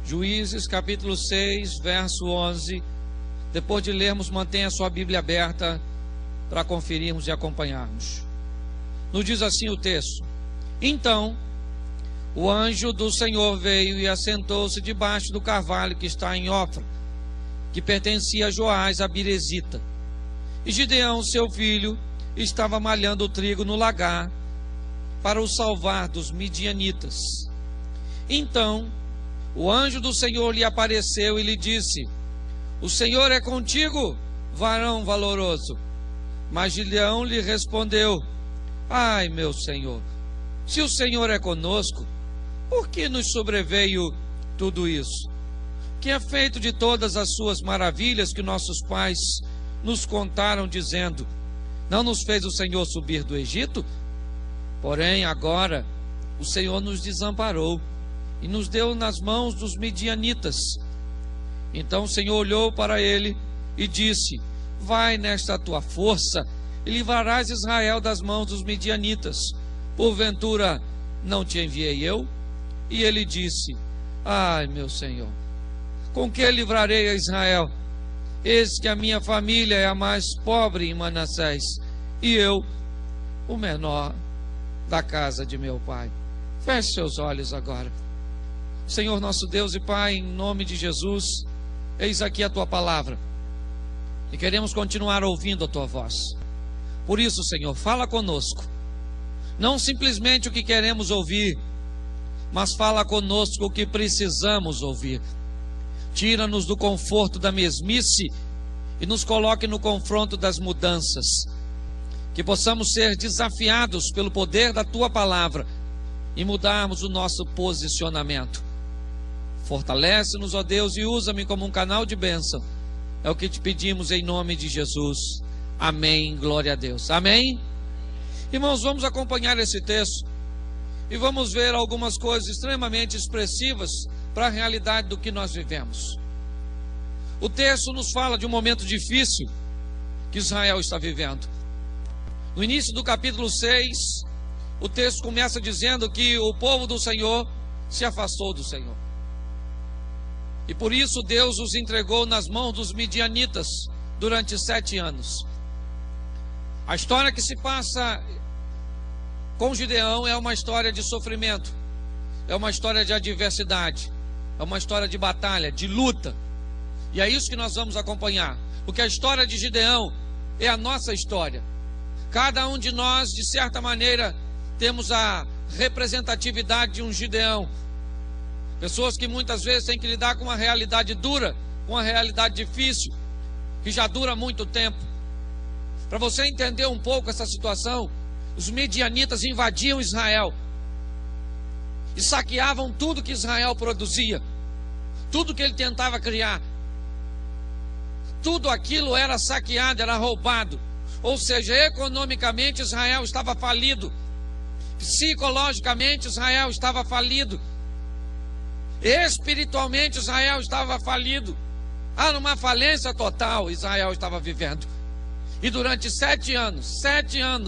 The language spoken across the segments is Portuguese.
Juízes capítulo 6, verso 11. Depois de lermos, mantenha a sua Bíblia aberta para conferirmos e acompanharmos. Nos diz assim o texto: Então o anjo do Senhor veio e assentou-se debaixo do carvalho que está em Ofra, que pertencia a Joás, a Birezita. E Gideão, seu filho, estava malhando o trigo no lagar para o salvar dos midianitas. Então o anjo do Senhor lhe apareceu e lhe disse: O Senhor é contigo, varão valoroso. Mas Gideão lhe respondeu: Ai, meu Senhor, se o Senhor é conosco, por que nos sobreveio tudo isso? Que é feito de todas as suas maravilhas que nossos pais nos contaram, dizendo: Não nos fez o Senhor subir do Egito? Porém agora o Senhor nos desamparou e nos deu nas mãos dos midianitas. Então o Senhor olhou para ele e disse: Vai nesta tua força e livrarás Israel das mãos dos midianitas. Porventura não te enviei eu? E ele disse: Ai, meu Senhor, com que livrarei a Israel? Eis que a minha família é a mais pobre em Manassés, e eu, o menor da casa de meu pai. Feche seus olhos agora. Senhor nosso Deus e Pai, em nome de Jesus, eis aqui a tua palavra, e queremos continuar ouvindo a tua voz. Por isso, Senhor, fala conosco, não simplesmente o que queremos ouvir, mas fala conosco o que precisamos ouvir. Tira-nos do conforto da mesmice e nos coloque no confronto das mudanças, que possamos ser desafiados pelo poder da tua palavra e mudarmos o nosso posicionamento. Fortalece-nos, ó Deus, e usa-me como um canal de bênção. É o que te pedimos em nome de Jesus. Amém, glória a Deus. Amém? Irmãos, vamos acompanhar esse texto e vamos ver algumas coisas extremamente expressivas para a realidade do que nós vivemos. O texto nos fala de um momento difícil que Israel está vivendo. No início do capítulo 6, o texto começa dizendo que o povo do Senhor se afastou do Senhor, e por isso Deus os entregou nas mãos dos midianitas durante 7 anos. A história que se passa com Gideão é uma história de sofrimento, é uma história de adversidade, é uma história de batalha, de luta. E é isso que nós vamos acompanhar, porque a história de Gideão é a nossa história. Cada um de nós, de certa maneira, temos a representatividade de um Gideão. Pessoas que muitas vezes têm que lidar com uma realidade dura, com uma realidade difícil, que já dura muito tempo. Para você entender um pouco essa situação, os midianitas invadiam Israel e saqueavam tudo que Israel produzia, tudo que ele tentava criar. Tudo aquilo era saqueado, era roubado. Ou seja, economicamente Israel estava falido, psicologicamente Israel estava falido, espiritualmente Israel estava falido. Numa falência total Israel estava vivendo. E durante 7 anos,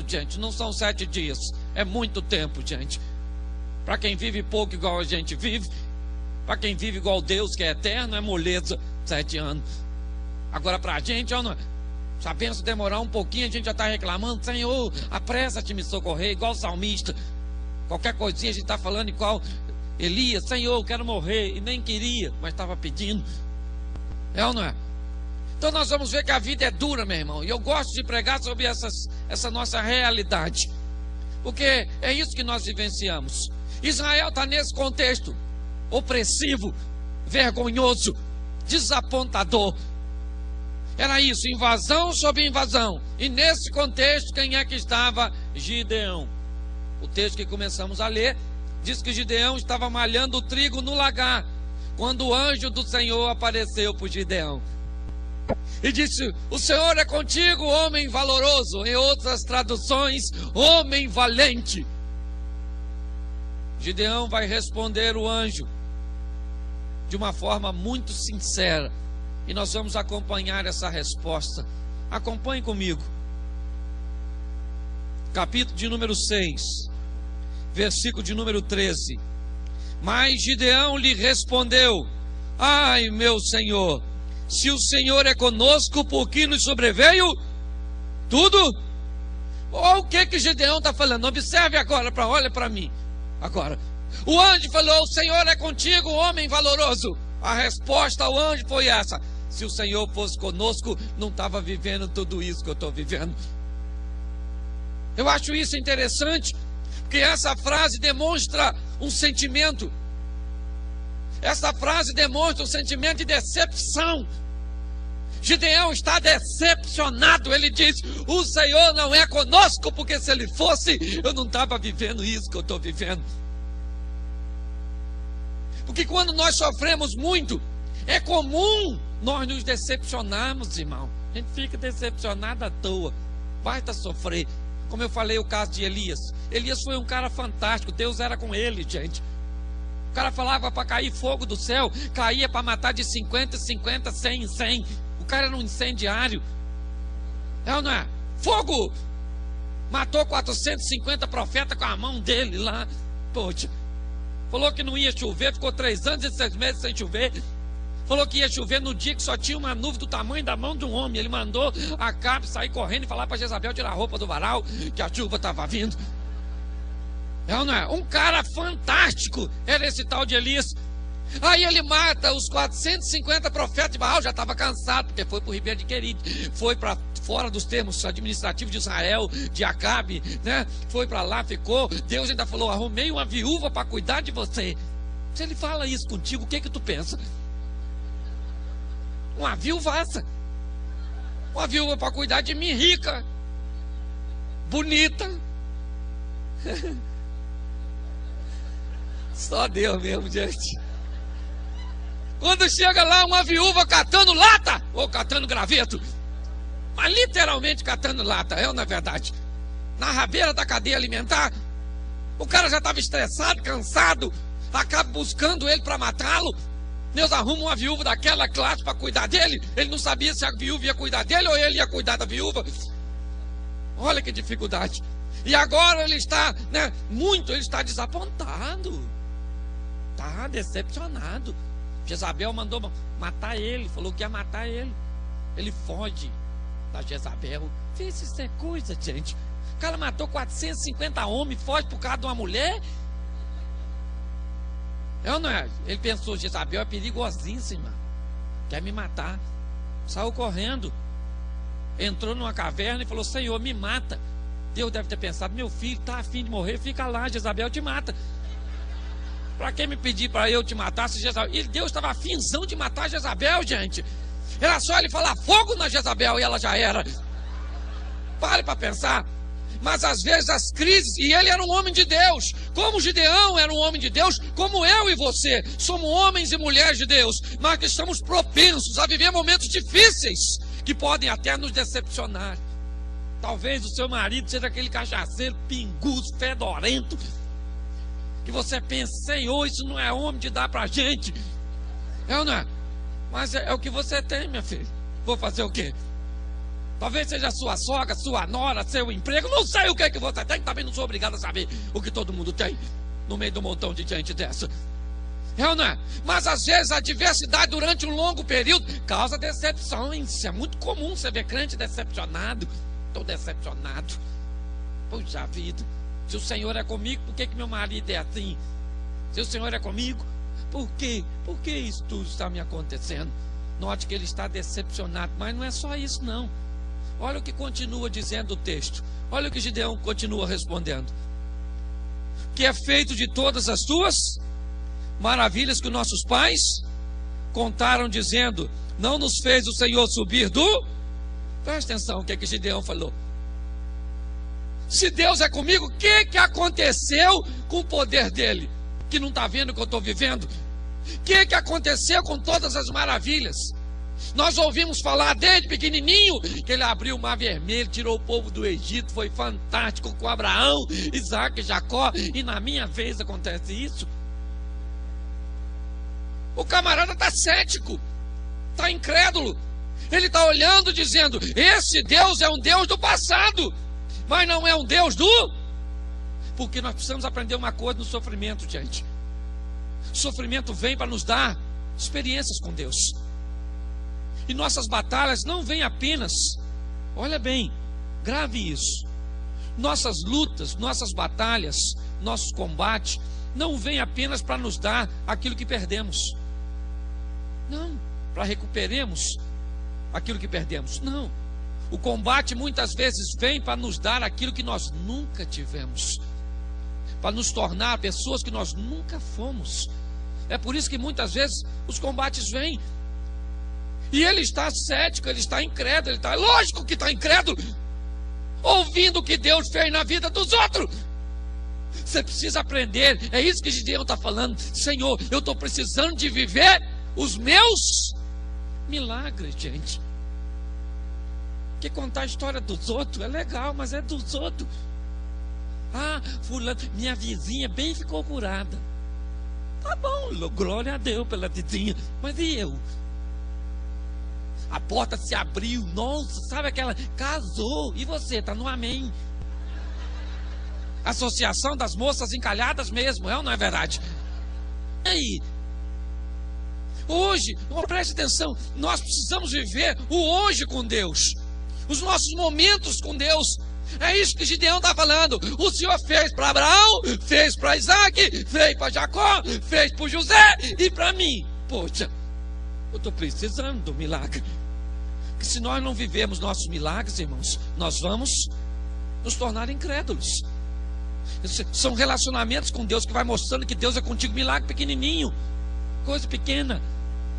gente, não são 7 dias, é muito tempo, gente. Para quem vive pouco igual a gente vive, para quem vive igual Deus, que é eterno, é moleza. 7 anos. Agora para a gente, se a bênção demorar um pouquinho, a gente já está reclamando: Senhor, apressa-te me socorrer, igual o salmista. Qualquer coisinha a gente está falando igual Elias: Senhor, eu quero morrer, e nem queria, mas estava pedindo. É ou não é? Então nós vamos ver que a vida é dura, meu irmão, e eu gosto de pregar sobre essa nossa realidade, porque é isso que nós vivenciamos. Israel está nesse contexto opressivo, vergonhoso, desapontador. Era isso, invasão sobre invasão. E nesse contexto, quem é que estava? Gideão. O texto que começamos a ler diz que Gideão estava malhando o trigo no lagar, quando o anjo do Senhor apareceu para Gideão e disse: O Senhor é contigo, homem valoroso. Em outras traduções, homem valente. Gideão vai responder o anjo de uma forma muito sincera, e nós vamos acompanhar essa resposta. Acompanhe comigo. Capítulo de número 6, versículo de número 13. Mas Gideão lhe respondeu: Ai, meu Senhor, se o Senhor é conosco, por que nos sobreveio tudo? Olha o que Gideão está falando. Observe agora, olha para mim. Agora, o anjo falou: o Senhor é contigo, homem valoroso. A resposta ao anjo foi essa: se o Senhor fosse conosco, não estava vivendo tudo isso que eu estou vivendo. Eu acho isso interessante, porque essa frase demonstra um sentimento. Essa frase demonstra um sentimento de decepção. Gideão está decepcionado. Ele diz: o Senhor não é conosco, porque se Ele fosse, eu não estava vivendo isso que eu estou vivendo. Porque quando nós sofremos muito, é comum nós nos decepcionarmos, irmão. A gente fica decepcionado à toa, basta sofrer. Como eu falei, o caso de Elias. Elias foi um cara fantástico, Deus era com ele, gente. O cara falava para cair fogo do céu, caía para matar de 50, 50, 100, 100. O cara era um incendiário. É ou não é? Fogo! Matou 450 profetas com a mão dele lá. Poxa. Falou que não ia chover, ficou 3 anos e 6 meses sem chover. Falou que ia chover no dia que só tinha uma nuvem do tamanho da mão de um homem. Ele mandou Acabe sair correndo e falar para Jezabel tirar a roupa do varal, que a chuva estava vindo. É ou não é? Um cara fantástico era esse tal de Elias. Aí ele mata os 450 profetas de Baal. Já estava cansado, porque foi para o Ribeiro de Querite, foi para fora dos termos administrativos de Israel, de Acabe, né? Foi para lá, ficou. Deus ainda falou: arrumei uma viúva para cuidar de você. Se ele fala isso contigo, o que tu pensa? Uma viúvaça. Uma viúva para cuidar de mim, rica, bonita. Só Deus mesmo, gente. Quando chega lá uma viúva catando lata, ou catando graveto, mas literalmente catando lata, é ou não é verdade? Na rabeira da cadeia alimentar, o cara já estava estressado, cansado, acaba buscando ele para matá-lo. Deus arruma uma viúva daquela classe para cuidar dele. Ele não sabia se a viúva ia cuidar dele ou ele ia cuidar da viúva. Olha que dificuldade. E agora ele está, ele está desapontado. Está decepcionado. Jezabel mandou matar ele, falou que ia matar ele. Ele foge da Jezabel. Vê se isso é coisa, gente. O cara matou 450 homens, foge por causa de uma mulher. É ou não é? Ele pensou: Jezabel é perigosíssima, quer me matar. Saiu correndo, entrou numa caverna e falou: Senhor, me mata. Deus deve ter pensado: meu filho está a fim de morrer, fica lá, Jezabel te mata. Para quem me pedir para eu te matar, se Jezabel... E Deus estava afinzão de matar Jezabel, gente. Era só ele falar fogo na Jezabel e ela já era. Pare para pensar. Mas às vezes as crises, e ele era um homem de Deus, como Gideão era um homem de Deus, como eu e você, somos homens e mulheres de Deus, mas que estamos propensos a viver momentos difíceis, que podem até nos decepcionar. Talvez o seu marido seja aquele cachaceiro, pinguço, fedorento, que você pensa: Senhor, isso não é homem de dar pra gente. É ou não é? Mas é o que você tem, minha filha. Vou fazer o quê? Talvez seja sua sogra, sua nora, seu emprego. Não sei o que é que você tem. Também não sou obrigado a saber o que todo mundo tem no meio de um montão de gente dessa. É ou não é? Mas às vezes a adversidade durante um longo período causa decepções. É muito comum você ver crente decepcionado. Estou decepcionado. Puxa vida. Se o Senhor é comigo, por que meu marido é assim? Se o Senhor é comigo, por quê? Por que isso tudo está me acontecendo? Note que ele está decepcionado. Mas não é só isso, não. Olha o que continua dizendo o texto. Olha o que Gideão continua respondendo: que é feito de todas as tuas maravilhas que nossos pais contaram, dizendo: não nos fez o Senhor subir do... Presta atenção o que Gideão falou. Se Deus é comigo, o que aconteceu com o poder dele? Que não está vendo o que eu estou vivendo? O que aconteceu com todas as maravilhas? Nós ouvimos falar desde pequenininho que ele abriu o mar vermelho, tirou o povo do Egito, foi fantástico com Abraão, Isaac e Jacó. E na minha vez acontece isso? O camarada está cético, está incrédulo. Ele está olhando dizendo: esse Deus é um Deus do passado, mas não é um Deus do... Porque nós precisamos aprender uma coisa no sofrimento, gente. O sofrimento vem para nos dar experiências com Deus. E nossas batalhas não vêm apenas, olha bem, grave isso. Nossas lutas, nossas batalhas, nossos combates, não vêm apenas para nos dar aquilo que perdemos. Não, para recuperemos aquilo que perdemos. Não. O combate muitas vezes vem para nos dar aquilo que nós nunca tivemos, para nos tornar pessoas que nós nunca fomos. É por isso que muitas vezes os combates vêm. E ele está cético, ele está incrédulo, ele está, lógico que está incrédulo, ouvindo o que Deus fez na vida dos outros. Você precisa aprender, é isso que Gideão está falando. Senhor, eu estou precisando de viver os meus milagres, gente. Porque contar a história dos outros é legal, mas é dos outros. Ah, fulano, minha vizinha bem ficou curada. Tá bom, glória a Deus pela vizinha. Mas e eu? A porta se abriu, nossa, sabe aquela? Casou, e você? Está no amém. Associação das moças encalhadas mesmo, é ou não é verdade? E aí? Hoje, preste atenção, nós precisamos viver o hoje com Deus, os nossos momentos com Deus. É isso que Gideão está falando. O Senhor fez para Abraão, fez para Isaac, fez para Jacó, fez para José e para mim. Poxa, eu estou precisando do milagre. Porque se nós não vivemos nossos milagres, irmãos, nós vamos nos tornar incrédulos. São relacionamentos com Deus que vai mostrando que Deus é contigo. Milagre pequenininho, coisa pequena,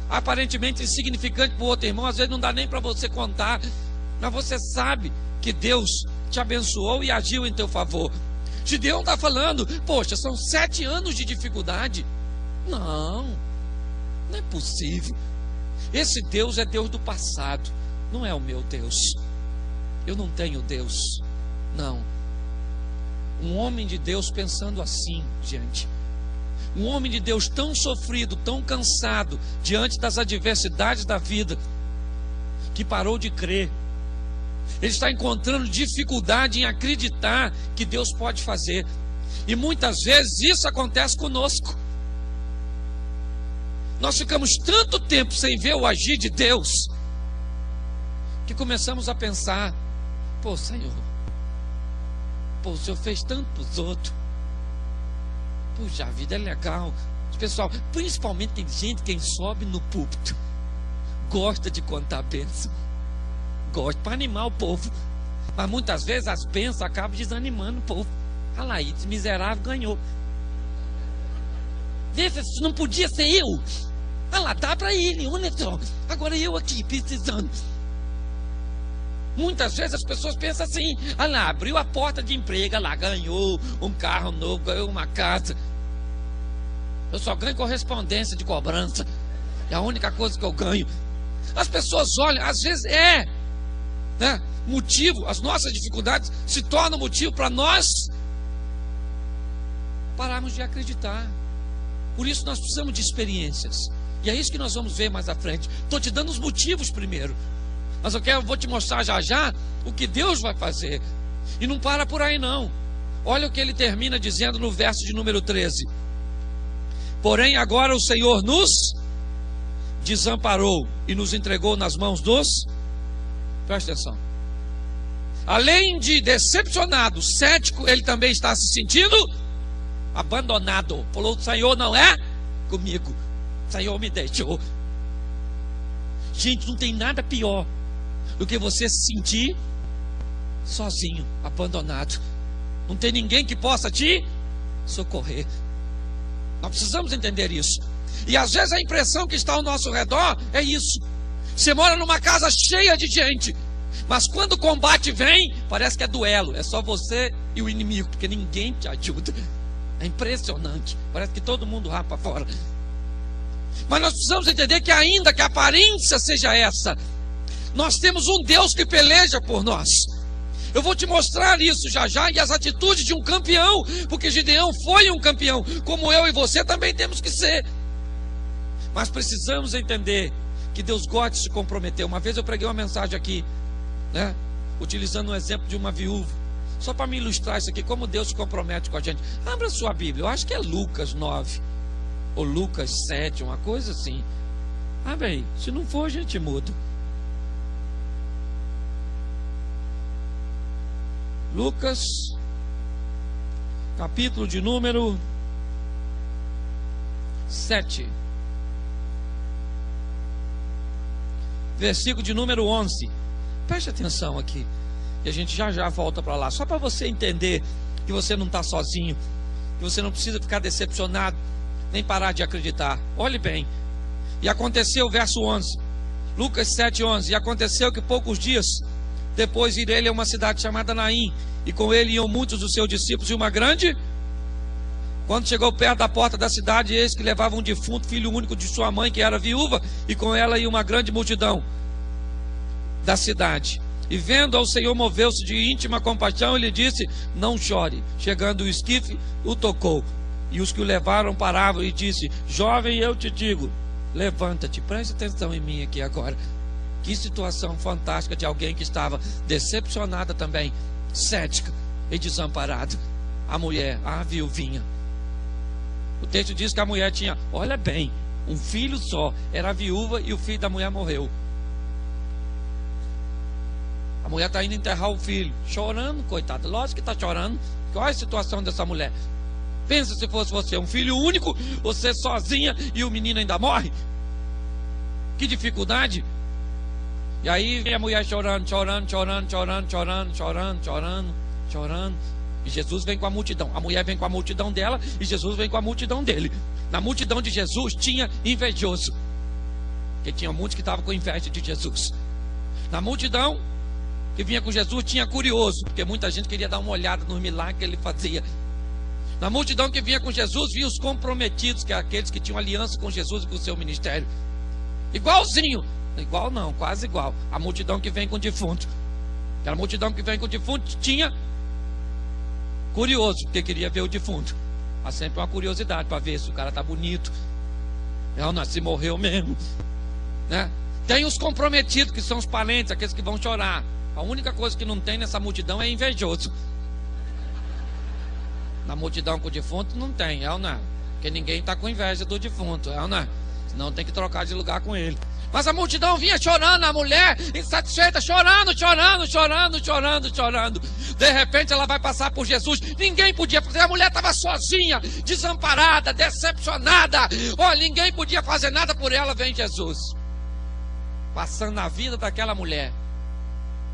aparentemente insignificante para o outro irmão. Às vezes não dá nem para você contar, mas você sabe que Deus te abençoou e agiu em teu favor. Gideão está falando, poxa, são 7 anos de dificuldade. Não é possível. Esse Deus é Deus do passado, não é o meu Deus. Eu não tenho Deus, não. Um homem de Deus pensando assim, gente. Um homem de Deus tão sofrido, tão cansado diante das adversidades da vida, que parou de crer. Ele está encontrando dificuldade em acreditar que Deus pode fazer. E muitas vezes isso acontece conosco. Nós ficamos tanto tempo sem ver o agir de Deus, que começamos a pensar, pô, Senhor, pô, o Senhor fez tanto para os outros. Puxa, a vida é legal. Pessoal, principalmente tem gente, quem sobe no púlpito, gosta de contar bênção. Gosta para animar o povo. Mas muitas vezes as bênçãos acabam desanimando o povo. Olha lá, esse miserável ganhou. Vê, não podia ser eu. Olha lá, dá para ele, olha só. Agora eu aqui, precisando. Muitas vezes as pessoas pensam assim, olha lá, abriu a porta de emprego, olha lá, ganhou um carro novo, ganhou uma casa. Eu só ganho correspondência de cobrança. É a única coisa que eu ganho. As pessoas olham, às vezes motivo, as nossas dificuldades se tornam motivo para nós pararmos de acreditar. Por isso nós precisamos de experiências. E é isso que nós vamos ver mais à frente. Estou te dando os motivos primeiro, mas eu vou te mostrar já o que Deus vai fazer. E não para por aí não. Olha o que ele termina dizendo no verso de número 13. Porém agora o Senhor nos desamparou e nos entregou nas mãos dos... Presta atenção. Além de decepcionado, cético, ele também está se sentindo abandonado. Falou, o Senhor não é comigo, o Senhor me deixou. Gente, não tem nada pior do que você se sentir sozinho, abandonado. Não tem ninguém que possa te socorrer. Nós precisamos entender isso. E às vezes a impressão que está ao nosso redor é isso. Você mora numa casa cheia de gente, mas quando o combate vem, parece que é duelo. É só você e o inimigo, porque ninguém te ajuda. É impressionante. Parece que todo mundo rapa fora. Mas nós precisamos entender que ainda que a aparência seja essa, nós temos um Deus que peleja por nós. Eu vou te mostrar isso já e as atitudes de um campeão, porque Gideão foi um campeão, como eu e você também temos que ser. Mas precisamos entender que Deus gosta de se comprometer. Uma vez eu preguei uma mensagem aqui, utilizando um exemplo de uma viúva, só para me ilustrar isso aqui, como Deus se compromete com a gente. Abra sua Bíblia, eu acho que é Lucas 9 ou Lucas 7, uma coisa assim. Abre aí. Se não for, a gente muda. Lucas, capítulo de número 7. Versículo de número 11. Preste atenção aqui. E a gente já volta para lá. Só para você entender que você não está sozinho. Que você não precisa ficar decepcionado. Nem parar de acreditar. Olhe bem. E aconteceu, verso 11. Lucas 7, 11. E aconteceu que poucos dias depois ir ele a uma cidade chamada Naim. E com ele iam muitos dos seus discípulos e uma grande... Quando chegou perto da porta da cidade, eis que levava um defunto, filho único de sua mãe, que era viúva, e com ela ia uma grande multidão da cidade. E vendo ao Senhor, moveu-se de íntima compaixão e lhe disse: não chore. Chegando o esquife, o tocou. E os que o levaram paravam e disse: jovem, eu te digo, levanta-te. Preste atenção em mim aqui agora. Que situação fantástica de alguém que estava decepcionada também, cética e desamparada. A mulher, a viuvinha. O texto diz que a mulher tinha, olha bem, um filho só, era viúva e o filho da mulher morreu. A mulher está indo enterrar o filho, chorando, coitada. Lógico que está chorando. Qual é a situação dessa mulher? Pensa se fosse você, um filho único, você sozinha e o menino ainda morre. Que dificuldade. E aí vem a mulher chorando. E Jesus vem com a multidão. A mulher vem com a multidão dela e Jesus vem com a multidão dele. Na multidão de Jesus tinha invejoso, porque tinha muitos que estavam com inveja de Jesus. Na multidão que vinha com Jesus tinha curioso, porque muita gente queria dar uma olhada nos milagres que ele fazia. Na multidão que vinha com Jesus, via os comprometidos, que é aqueles que tinham aliança com Jesus e com o seu ministério. Igualzinho, igual não, quase igual. A multidão que vem com o defunto. Aquela multidão que vem com o defunto tinha curioso, porque queria ver o defunto. Há sempre uma curiosidade para ver se o cara está bonito. Não, se morreu mesmo, né? Tem os comprometidos, que são os parentes, aqueles que vão chorar. A única coisa que não tem nessa multidão é invejoso. Na multidão com o defunto não tem, é ou não? Porque ninguém está com inveja do defunto, é ou não? Senão tem que trocar de lugar com ele. Mas a multidão vinha chorando, a mulher insatisfeita, chorando. De repente ela vai passar por Jesus. Ninguém podia fazer, a mulher estava sozinha, desamparada, decepcionada. Olha, ninguém podia fazer nada por ela. Vem Jesus, passando na vida daquela mulher.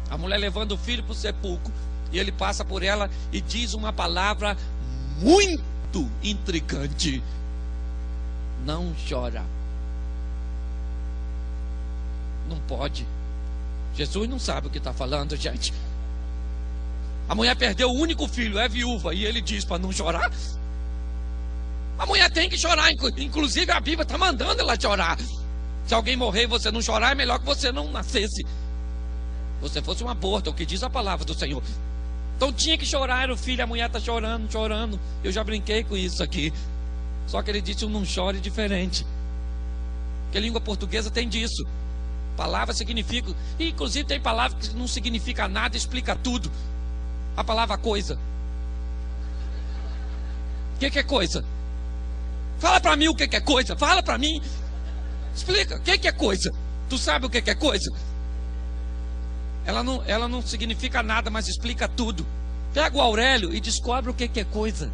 A mulher levando o filho para o sepulcro. E ele passa por ela e diz uma palavra muito intrigante: não chora. Não pode. Jesus não sabe o que está falando, gente. A mulher perdeu o único filho, é viúva, e ele diz para não chorar. A mulher tem que chorar, inclusive a Bíblia está mandando ela chorar. Se alguém morrer e você não chorar, é melhor que você não nascesse. Você fosse um aborto, é o que diz a palavra do Senhor. Então tinha que chorar, era o filho, a mulher está chorando. Eu já brinquei com isso aqui. Só que ele disse um não chore diferente. Porque a língua portuguesa tem disso. Palavra significa, e inclusive tem palavra que não significa nada, explica tudo. A palavra coisa. O que é coisa? Fala para mim o que é coisa. Fala para mim. Explica, o que é coisa? Tu sabe o que é coisa? Ela não significa nada, mas explica tudo. Pega o Aurélio e descobre o que é coisa.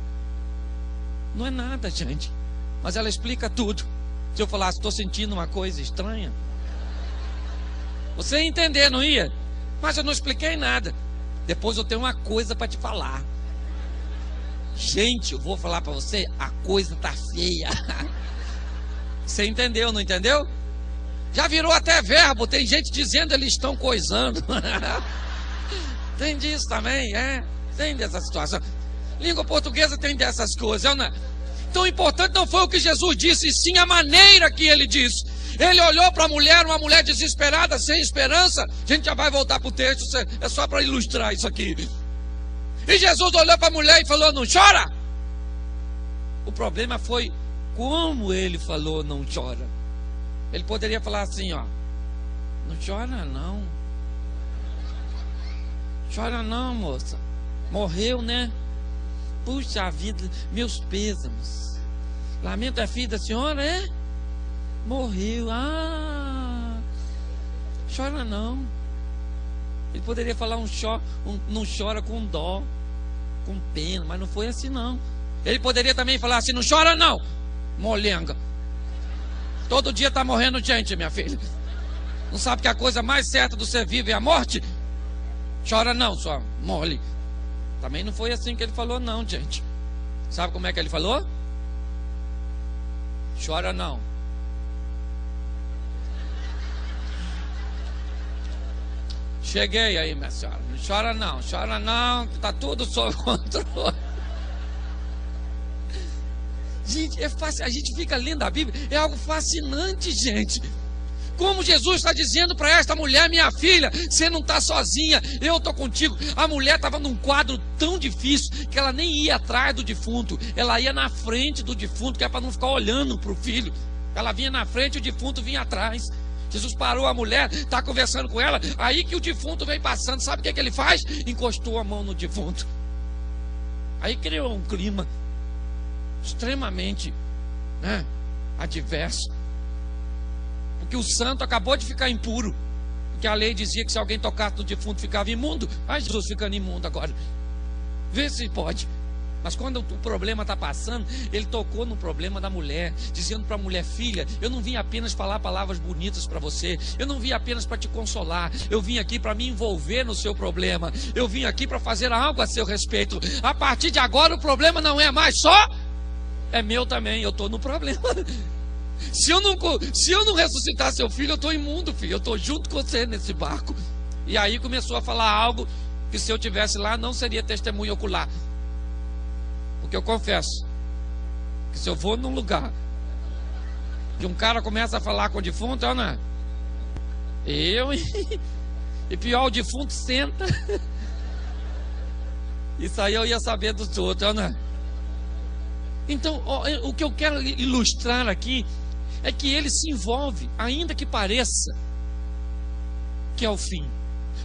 Não é nada, gente. Mas ela explica tudo. Se eu falasse, estou sentindo uma coisa estranha, você ia entender, não ia? Mas eu não expliquei nada. Depois eu tenho uma coisa para te falar. Gente, eu vou falar para você, a coisa tá feia. Você entendeu, não entendeu? Já virou até verbo, tem gente dizendo eles estão coisando. Tem disso também, tem dessa situação. Língua portuguesa tem dessas coisas, não é? Então o importante não foi o que Jesus disse, e sim a maneira que ele disse. Ele olhou para a mulher, uma mulher desesperada, sem esperança. A gente já vai voltar para o texto, é só para ilustrar isso aqui. E Jesus olhou para a mulher e falou: não chora. O problema foi como ele falou não chora. Ele poderia falar assim, ó: não chora não. Chora não, moça. Morreu, né? Puxa vida, meus pêsames. Lamento a filha da senhora, é? Morreu. Ah, Chora não. Ele poderia falar não chora com dó, com pena, mas não foi assim não. Ele poderia também falar assim: não chora não, molenga. Todo dia está morrendo gente, minha filha. Não sabe que a coisa mais certa do ser vivo é a morte? Chora não, sua mole. Também não foi assim que ele falou não, gente. Sabe como é que ele falou? Chora não. Cheguei aí, minha senhora. Não chora não, que está tudo sob controle. Gente, é fácil, a gente fica lendo a Bíblia, é algo fascinante, gente. Como Jesus está dizendo para esta mulher: minha filha, você não está sozinha, eu estou contigo. A mulher estava num quadro tão difícil que ela nem ia atrás do defunto, ela ia na frente do defunto, que é para não ficar olhando para o filho. Ela vinha na frente e o defunto vinha atrás. Jesus parou a mulher, está conversando com ela, aí que o defunto vem passando, sabe o que ele faz? Encostou a mão no defunto. Aí criou um clima extremamente, adverso. Porque o santo acabou de ficar impuro, porque a lei dizia que se alguém tocasse no defunto ficava imundo. Ai, Jesus ficando imundo agora. Vê se pode. Mas quando o problema está passando, ele tocou no problema da mulher, dizendo para a mulher: filha, eu não vim apenas falar palavras bonitas para você, eu não vim apenas para te consolar, eu vim aqui para me envolver no seu problema, eu vim aqui para fazer algo a seu respeito. A partir de agora o problema não é mais só, é meu também, eu estou no problema. Se eu não ressuscitar seu filho, eu estou imundo, filho, eu estou junto com você nesse barco. E aí começou a falar algo que, se eu tivesse lá, não seria testemunho ocular. Porque eu confesso que se eu vou num lugar que um cara começa a falar com o defunto, e pior, o defunto senta. Isso aí eu ia saber dos outros, Então, o que eu quero ilustrar aqui é que ele se envolve, ainda que pareça que é o fim,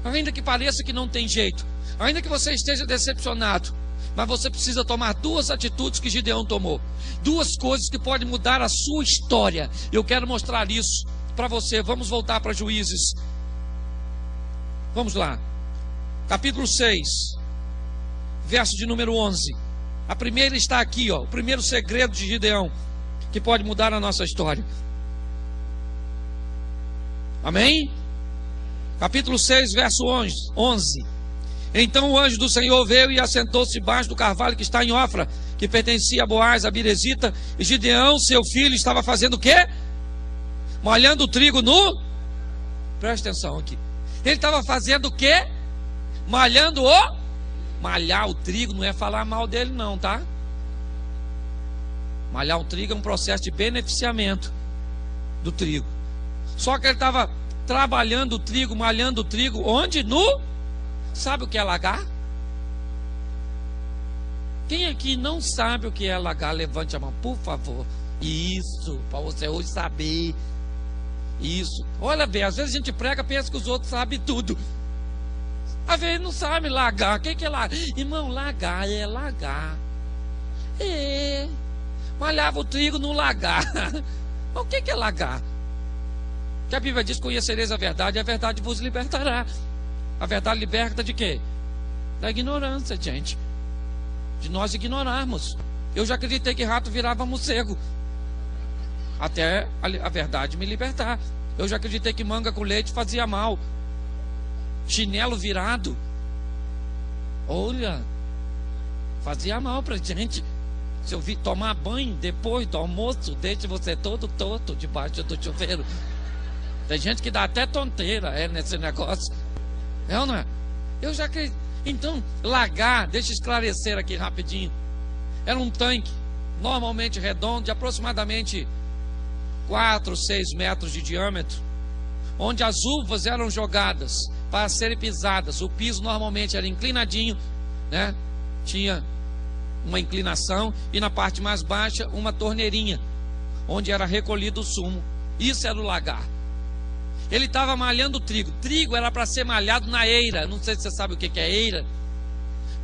ainda que pareça que não tem jeito, ainda que você esteja decepcionado. Mas você precisa tomar duas atitudes que Gideão tomou, duas coisas que podem mudar a sua história. Eu quero mostrar isso para você. Vamos voltar para Juízes. Vamos lá, capítulo 6, verso de número 11. A primeira está aqui, o primeiro segredo de Gideão que pode mudar a nossa história. Amém? Capítulo 6, verso 11. Então o anjo do Senhor veio e assentou-se debaixo do carvalho que está em Ofra, que pertencia a Boaz, a Birezita. E Gideão, seu filho, estava fazendo o quê? Molhando o trigo no... Presta atenção aqui. Ele estava fazendo o quê? Malhando o... Malhar o trigo não é falar mal dele não, tá? Malhar o trigo é um processo de beneficiamento do trigo. Só que ele estava trabalhando o trigo, malhando o trigo, onde? No... Sabe o que é lagar? Quem aqui não sabe o que é lagar, levante a mão, por favor. Isso, para você hoje saber. Isso. Olha bem, às vezes a gente prega, pensa que os outros sabem tudo. Às vezes não sabe lagar. O que é lagar? Irmão, lagar é lagar. Malhava o trigo no lagar. O que é lagar? Que a Bíblia diz: conhecereis a verdade, e a verdade vos libertará. A verdade liberta de quê? Da ignorância, gente. De nós ignorarmos. Eu já acreditei que rato virava morcego, até a verdade me libertar. Eu já acreditei que manga com leite fazia mal. Chinelo virado, olha, fazia mal pra gente. Se eu vi tomar banho depois do almoço, deixa você todo torto debaixo do chuveiro. Tem gente que dá até tonteira nesse negócio. É ou não é? Eu já acredito. Então, lagar, deixa eu esclarecer aqui rapidinho. Era um tanque, normalmente redondo, de aproximadamente 4, 6 metros de diâmetro, onde as uvas eram jogadas para serem pisadas. O piso normalmente era inclinadinho, Tinha uma inclinação, e na parte mais baixa uma torneirinha, onde era recolhido o sumo. Isso era o lagar. Ele estava malhando trigo. Trigo era para ser malhado na eira. Não sei se você sabe o que é eira,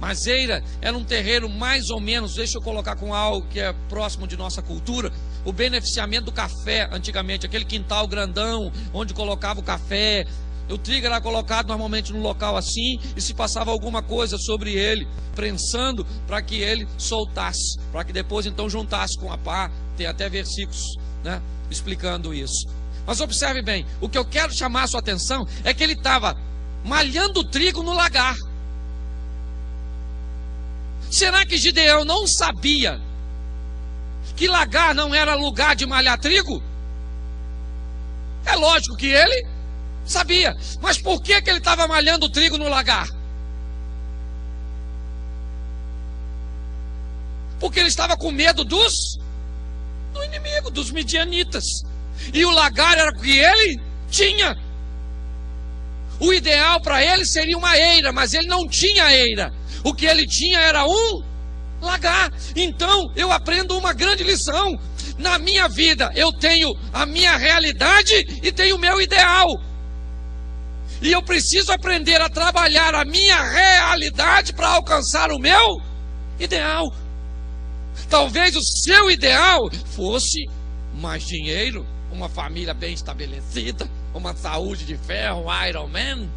mas eira era um terreiro mais ou menos, deixa eu colocar com algo que é próximo de nossa cultura, o beneficiamento do café antigamente, aquele quintal grandão onde colocava o café. O trigo era colocado normalmente num local assim, e se passava alguma coisa sobre ele, prensando para que ele soltasse, para que depois então juntasse com a pá. Tem até versículos, né, explicando isso. Mas observe bem, o que eu quero chamar a sua atenção é que ele estava malhando o trigo no lagar. Será que Gideão não sabia que lagar não era lugar de malhar trigo? É lógico que ele sabia, mas por que ele estava malhando o trigo no lagar? Porque ele estava com medo do inimigo, dos midianitas. E o lagar era o que ele tinha. O ideal para ele seria uma eira, mas ele não tinha eira. O que ele tinha era um lagar. Então eu aprendo uma grande lição. Na minha vida eu tenho a minha realidade e tenho o meu ideal. E eu preciso aprender a trabalhar a minha realidade para alcançar o meu ideal. Talvez o seu ideal fosse mais dinheiro, uma família bem estabelecida, uma saúde de ferro, um Iron Man.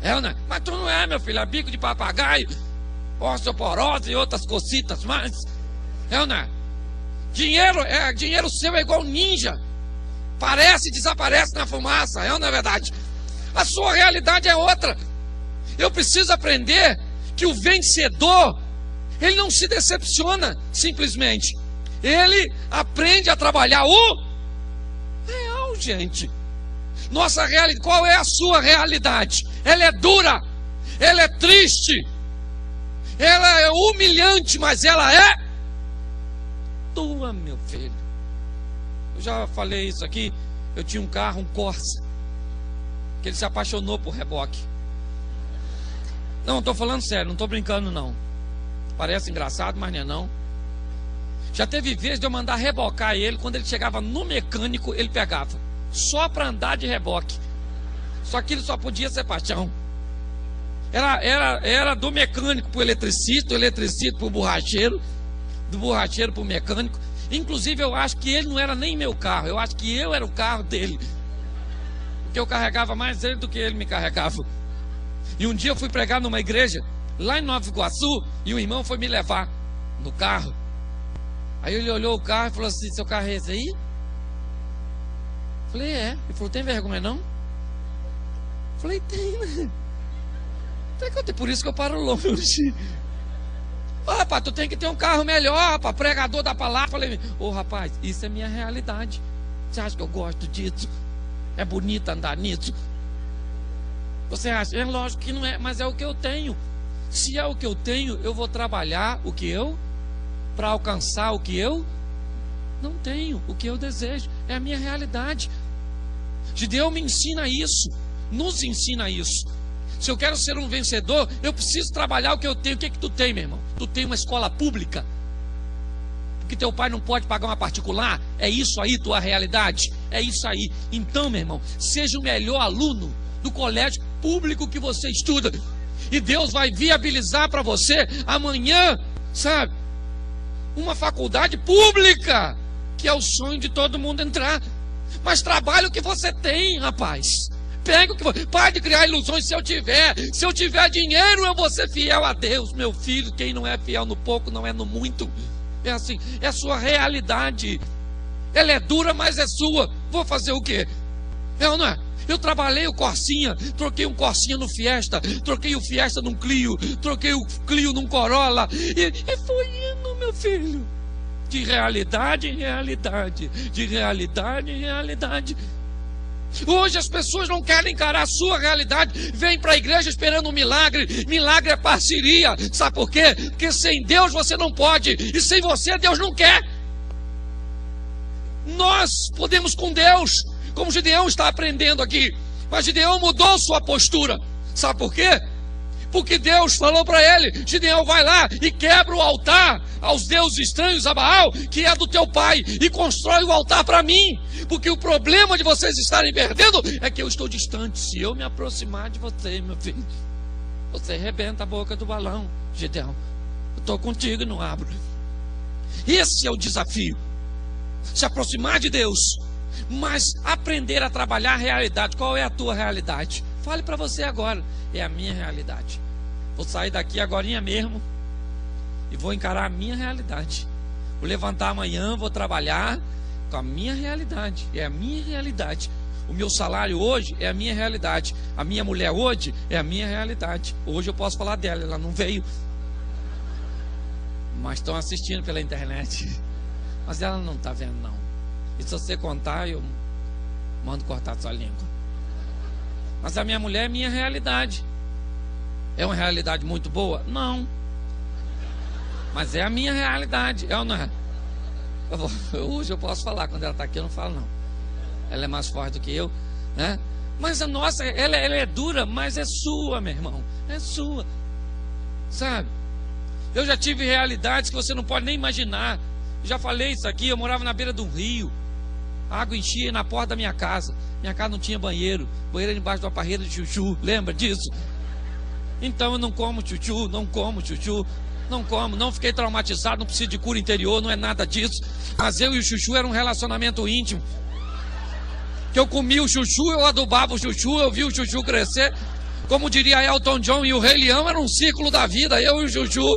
Né? Mas tu não é, meu filho, é bico de papagaio, osteoporose e outras cocitas mais. Né? Dinheiro seu é igual ninja. Parece e desaparece na fumaça, não é verdade? A sua realidade é outra. Eu preciso aprender que o vencedor, ele não se decepciona simplesmente. Ele aprende a trabalhar o real, gente. Nossa realidade, qual é a sua realidade? Ela é dura, ela é triste, ela é humilhante, mas ela é tua, meu filho. Eu já falei isso aqui. Eu tinha um carro, um Corsa, que ele se apaixonou por reboque. Não, estou falando sério, não estou brincando não. Parece engraçado, mas não é não. Já teve vezes de eu mandar rebocar ele. Quando ele chegava no mecânico, ele pegava só para andar de reboque. Só que ele só podia ser paixão. Era do mecânico para o eletricista, do eletricista para o borracheiro, do borracheiro para o mecânico. Inclusive eu acho que ele não era nem meu carro, eu acho que eu era o carro dele, porque eu carregava mais ele do que ele me carregava. E um dia eu fui pregar numa igreja lá em Nova Iguaçu, e o irmão foi me levar no carro. Aí ele olhou o carro e falou assim: seu carro é esse aí? Falei: é. Ele falou: tem vergonha não? Falei: tem, né? Por isso que eu paro longe. Rapaz, tu tem que ter um carro melhor, rapaz, pregador da palavra. Falei: rapaz, isso é minha realidade. Você acha que eu gosto disso? É bonito andar nisso? Você acha? É lógico que não é, mas é o que eu tenho. Se é o que eu tenho, eu vou trabalhar o que eu, para alcançar o que eu não tenho, o que eu desejo. É a minha realidade. Gideão me ensina isso, nos ensina isso. Se eu quero ser um vencedor, eu preciso trabalhar o que eu tenho. O que é que tu tem, meu irmão? Tu tem uma escola pública, porque teu pai não pode pagar uma particular? É isso aí tua realidade? É isso aí. Então, meu irmão, seja o melhor aluno do colégio público que você estuda, e Deus vai viabilizar para você amanhã, sabe, uma faculdade pública, que é o sonho de todo mundo entrar. Mas trabalhe o que você tem, rapaz. Pega o que você... Pare de criar ilusões. Se eu tiver dinheiro, eu vou ser fiel a Deus. Meu filho, quem não é fiel no pouco, não é no muito. É assim, é a sua realidade. Ela é dura, mas é sua. Vou fazer o quê? É ou não é? Eu trabalhei o Corsinha, troquei um Corsinha no Fiesta, troquei o Fiesta num Clio, troquei o Clio num Corolla, e foi indo, meu filho, de realidade em realidade, de realidade em realidade. Hoje as pessoas não querem encarar a sua realidade, vêm para a igreja esperando um milagre. Milagre é parceria, sabe por quê? Porque sem Deus você não pode, e sem você Deus não quer. Nós podemos com Deus, como Gideão está aprendendo aqui, mas Gideão mudou sua postura. Sabe por quê? Porque Deus falou para ele: Gideão, vai lá e quebra o altar aos deuses estranhos, a Baal, que é do teu pai, e constrói o altar para mim. Porque o problema de vocês estarem perdendo é que eu estou distante. Se eu me aproximar de você, meu filho, você arrebenta a boca do balão. Gideão, eu estou contigo e não abro. Esse é o desafio. Se aproximar de Deus Mas aprender a trabalhar a realidade. Qual é a tua realidade? Fale para você agora. É a minha realidade. Vou sair daqui agorinha mesmo e vou encarar a minha realidade. Vou levantar amanhã, vou trabalhar com a minha realidade. É a minha realidade. O meu salário hoje é a minha realidade. A minha mulher hoje é a minha realidade. Hoje eu posso falar dela, ela não veio, mas estão assistindo pela internet. Mas ela não está vendo não. E se você contar, eu mando cortar sua língua. Mas a minha mulher é minha realidade. É uma realidade muito boa? Não. Mas é a minha realidade, é ou não é? Hoje eu posso falar, quando ela está aqui eu não falo não. Ela é mais forte do que eu, né? Mas a nossa, ela é dura, mas é sua, meu irmão. É sua, sabe? Eu já tive realidades que você não pode nem imaginar. Já falei isso aqui, eu morava na beira de um rio. A água enchia na porta da minha casa. Minha casa não tinha banheiro. Banheiro era embaixo de uma parreira de chuchu. Lembra disso? Então eu não como chuchu, não como chuchu. Não como, não fiquei traumatizado, não preciso de cura interior, não é nada disso. Mas eu e o chuchu era um relacionamento íntimo. Que eu comia o chuchu, eu adubava o chuchu, eu vi o chuchu crescer. Como diria Elton John e o Rei Leão, era um ciclo da vida, eu e o chuchu.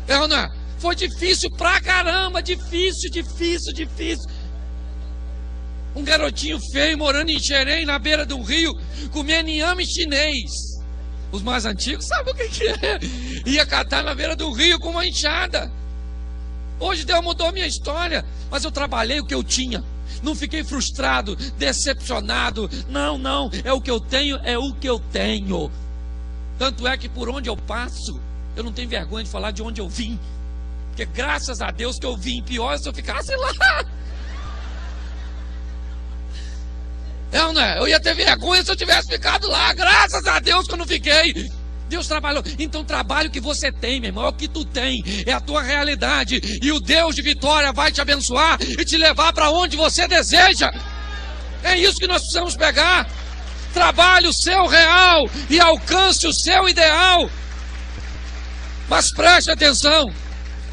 Não é? Foi difícil pra caramba, difícil. Um garotinho feio morando em Xerém, na beira de um rio, comendo inhame chinês. Os mais antigos sabem o que é. Ia catar na beira do rio com uma enxada. Hoje Deus mudou a minha história. Mas eu trabalhei o que eu tinha. Não fiquei frustrado, decepcionado. Não, é o que eu tenho, é o que eu tenho. Tanto é que por onde eu passo, eu não tenho vergonha de falar de onde eu vim. Porque graças a Deus que eu vim. Pior é se eu ficasse lá. Não é? Eu ia ter vergonha se eu tivesse ficado lá. Graças a Deus que eu não fiquei. Deus trabalhou. Então trabalhe o que você tem, meu irmão. É o que tu tem, é a tua realidade. E o Deus de vitória vai te abençoar e te levar para onde você deseja. É isso que nós precisamos pegar. Trabalhe o seu real e alcance o seu ideal. Mas preste atenção.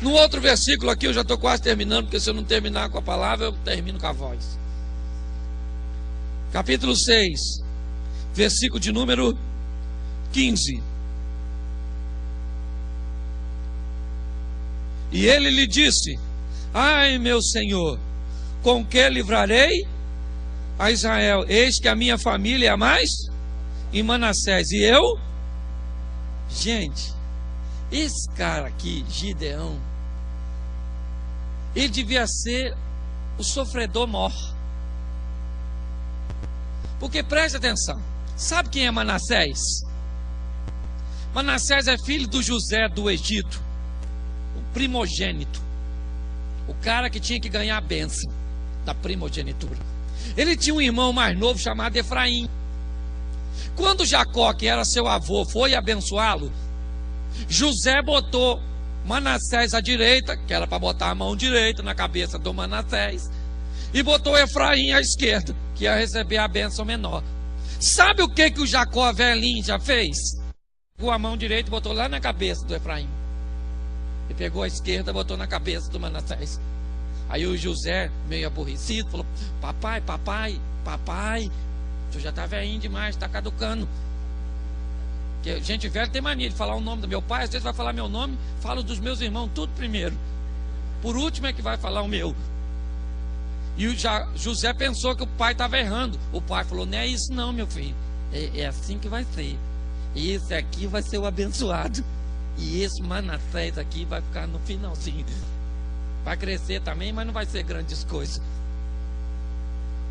No outro versículo aqui, eu já estou quase terminando, porque se eu não terminar com a palavra, eu termino com a voz. Capítulo 6, versículo de número 15. E ele lhe disse: ai, meu Senhor, com que livrarei a Israel? Eis que a minha família é mais em Manassés. E eu? Gente, esse cara aqui, Gideão, ele devia ser o sofredor mor. Porque preste atenção, sabe quem é Manassés? Manassés é filho do José do Egito, o primogênito, o cara que tinha que ganhar a bênção da primogenitura. Ele tinha um irmão mais novo chamado Efraim. Quando Jacó, que era seu avô, foi abençoá-lo, José botou Manassés à direita, que era para botar a mão direita na cabeça do Manassés, e botou Efraim à esquerda, que ia receber a bênção menor. Sabe o que o Jacó velhinho já fez? Pegou a mão direita e botou lá na cabeça do Efraim, e pegou a esquerda e botou na cabeça do Manassés. Aí o José, meio aborrecido, falou: papai, o senhor já está velhinho demais, está caducando. Porque gente velha tem mania de falar o nome do meu pai. Às vezes vai falar meu nome, falo dos meus irmãos tudo primeiro, por último é que vai falar o meu. E o José pensou que o pai estava errando. O pai falou: não é isso não, meu filho, é assim que vai ser. E esse aqui vai ser o abençoado, e esse Manassés aqui vai ficar no finalzinho. Vai crescer também, mas não vai ser grandes coisas.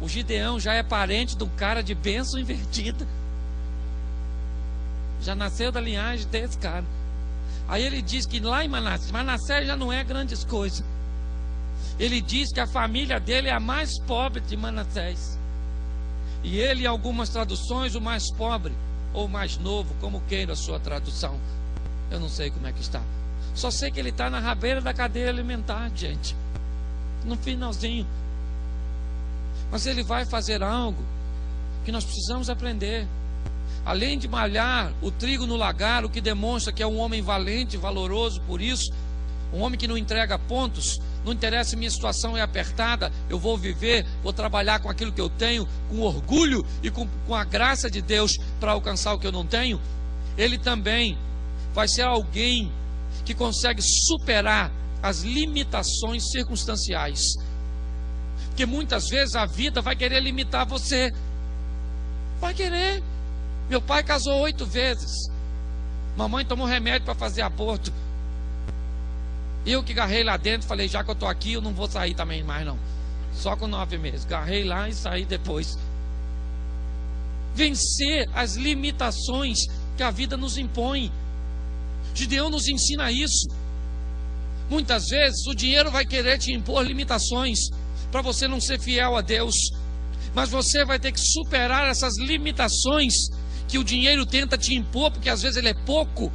O Gideão já é parente de um cara de bênção invertida. Já nasceu da linhagem desse cara. Aí ele diz que lá em Manassés já não é grandes coisas. Ele diz que a família dele é a mais pobre de Manassés. E ele, em algumas traduções, o mais pobre ou mais novo, como queira a sua tradução. Eu não sei como é que está. Só sei que ele está na rabeira da cadeia alimentar, gente, no finalzinho. Mas ele vai fazer algo que nós precisamos aprender. Além de malhar o trigo no lagar, o que demonstra que é um homem valente, valoroso por isso, um homem que não entrega pontos, não interessa se minha situação é apertada, eu vou viver, vou trabalhar com aquilo que eu tenho, com orgulho e com a graça de Deus para alcançar o que eu não tenho. Ele também vai ser alguém que consegue superar as limitações circunstanciais, porque muitas vezes a vida vai querer limitar você, vai querer. Meu pai casou 8 vezes, mamãe tomou remédio para fazer aborto, eu que garrei lá dentro, falei, já que eu estou aqui, eu não vou sair também mais não, só com 9 meses, garrei lá e saí depois. Vencer as limitações que a vida nos impõe. Gideão nos ensina isso. Muitas vezes o dinheiro vai querer te impor limitações para você não ser fiel a Deus, mas você vai ter que superar essas limitações que o dinheiro tenta te impor, porque às vezes ele é pouco,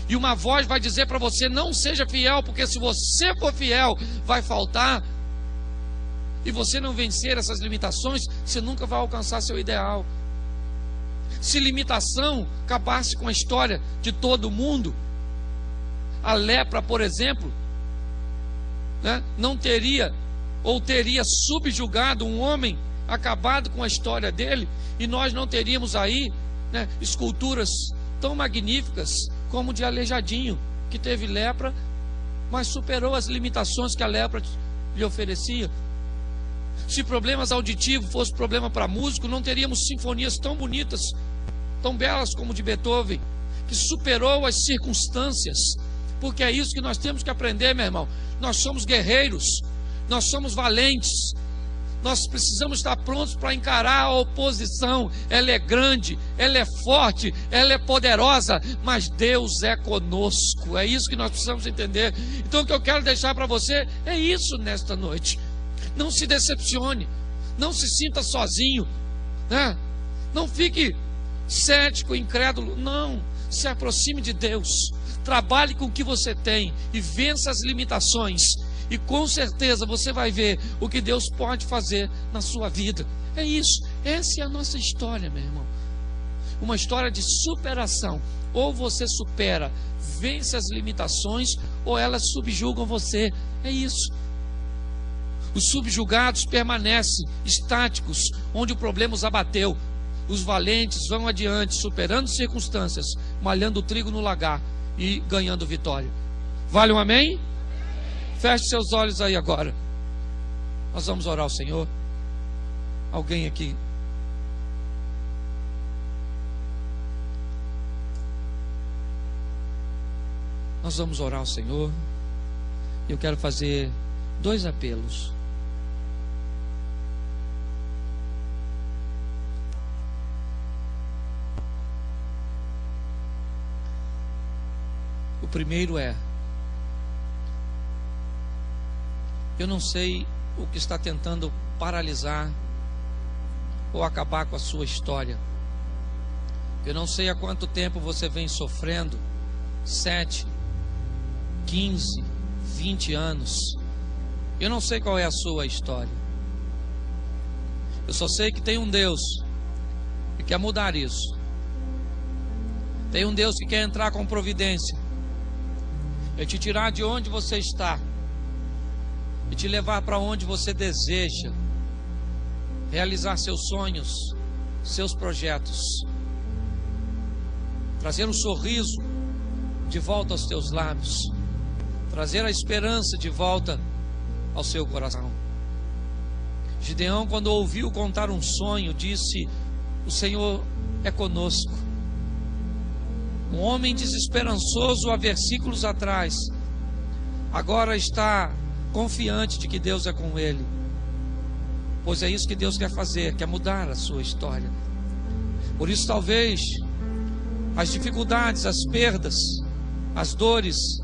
e uma voz vai dizer para você, não seja fiel, porque se você for fiel, vai faltar, e você não vencer essas limitações, você nunca vai alcançar seu ideal. Se limitação acabasse com a história de todo mundo, a lepra, por exemplo, né, não teria, ou teria subjugado um homem, acabado com a história dele, e nós não teríamos aí, né, esculturas tão magníficas como de Aleijadinho, que teve lepra, mas superou as limitações que a lepra lhe oferecia. Se problemas auditivos fosse problema para músico, não teríamos sinfonias tão bonitas, tão belas como de Beethoven, que superou as circunstâncias. Porque é isso que nós temos que aprender, meu irmão. Nós somos guerreiros, nós somos valentes, nós precisamos estar prontos para encarar a oposição. Ela é grande, ela é forte, ela é poderosa, mas Deus é conosco. É isso que nós precisamos entender. Então o que eu quero deixar para você é isso nesta noite. Não se decepcione, não se sinta sozinho, né? Não fique cético, incrédulo, não. Se aproxime de Deus, trabalhe com o que você tem e vença as limitações, e com certeza você vai ver o que Deus pode fazer na sua vida. É isso, essa é a nossa história, meu irmão, uma história de superação. Ou você supera, vence as limitações, ou elas subjugam você. É isso. Os subjugados permanecem estáticos onde o problema os abateu. Os valentes vão adiante, superando circunstâncias, malhando o trigo no lagar e ganhando vitória. Vale um amém? Feche seus olhos aí agora. Nós vamos orar ao Senhor. Alguém aqui? Nós vamos orar ao Senhor. Eu quero fazer 2 apelos. O primeiro é: eu não sei o que está tentando paralisar ou acabar com a sua história. Eu não sei há quanto tempo você vem sofrendo, 7, 15, 20 anos. Eu não sei qual é a sua história. Eu só sei que tem um Deus que quer mudar isso. Tem um Deus que quer entrar com providência e te tirar de onde você está e te levar para onde você deseja, realizar seus sonhos, seus projetos, trazer um sorriso de volta aos teus lábios, trazer a esperança de volta ao seu coração. Gideão, quando ouviu contar um sonho, disse: o Senhor é conosco. Um homem desesperançoso há versículos atrás, agora está confiante de que Deus é com ele, pois é isso que Deus quer fazer, quer mudar a sua história. Por isso talvez as dificuldades, as perdas, as dores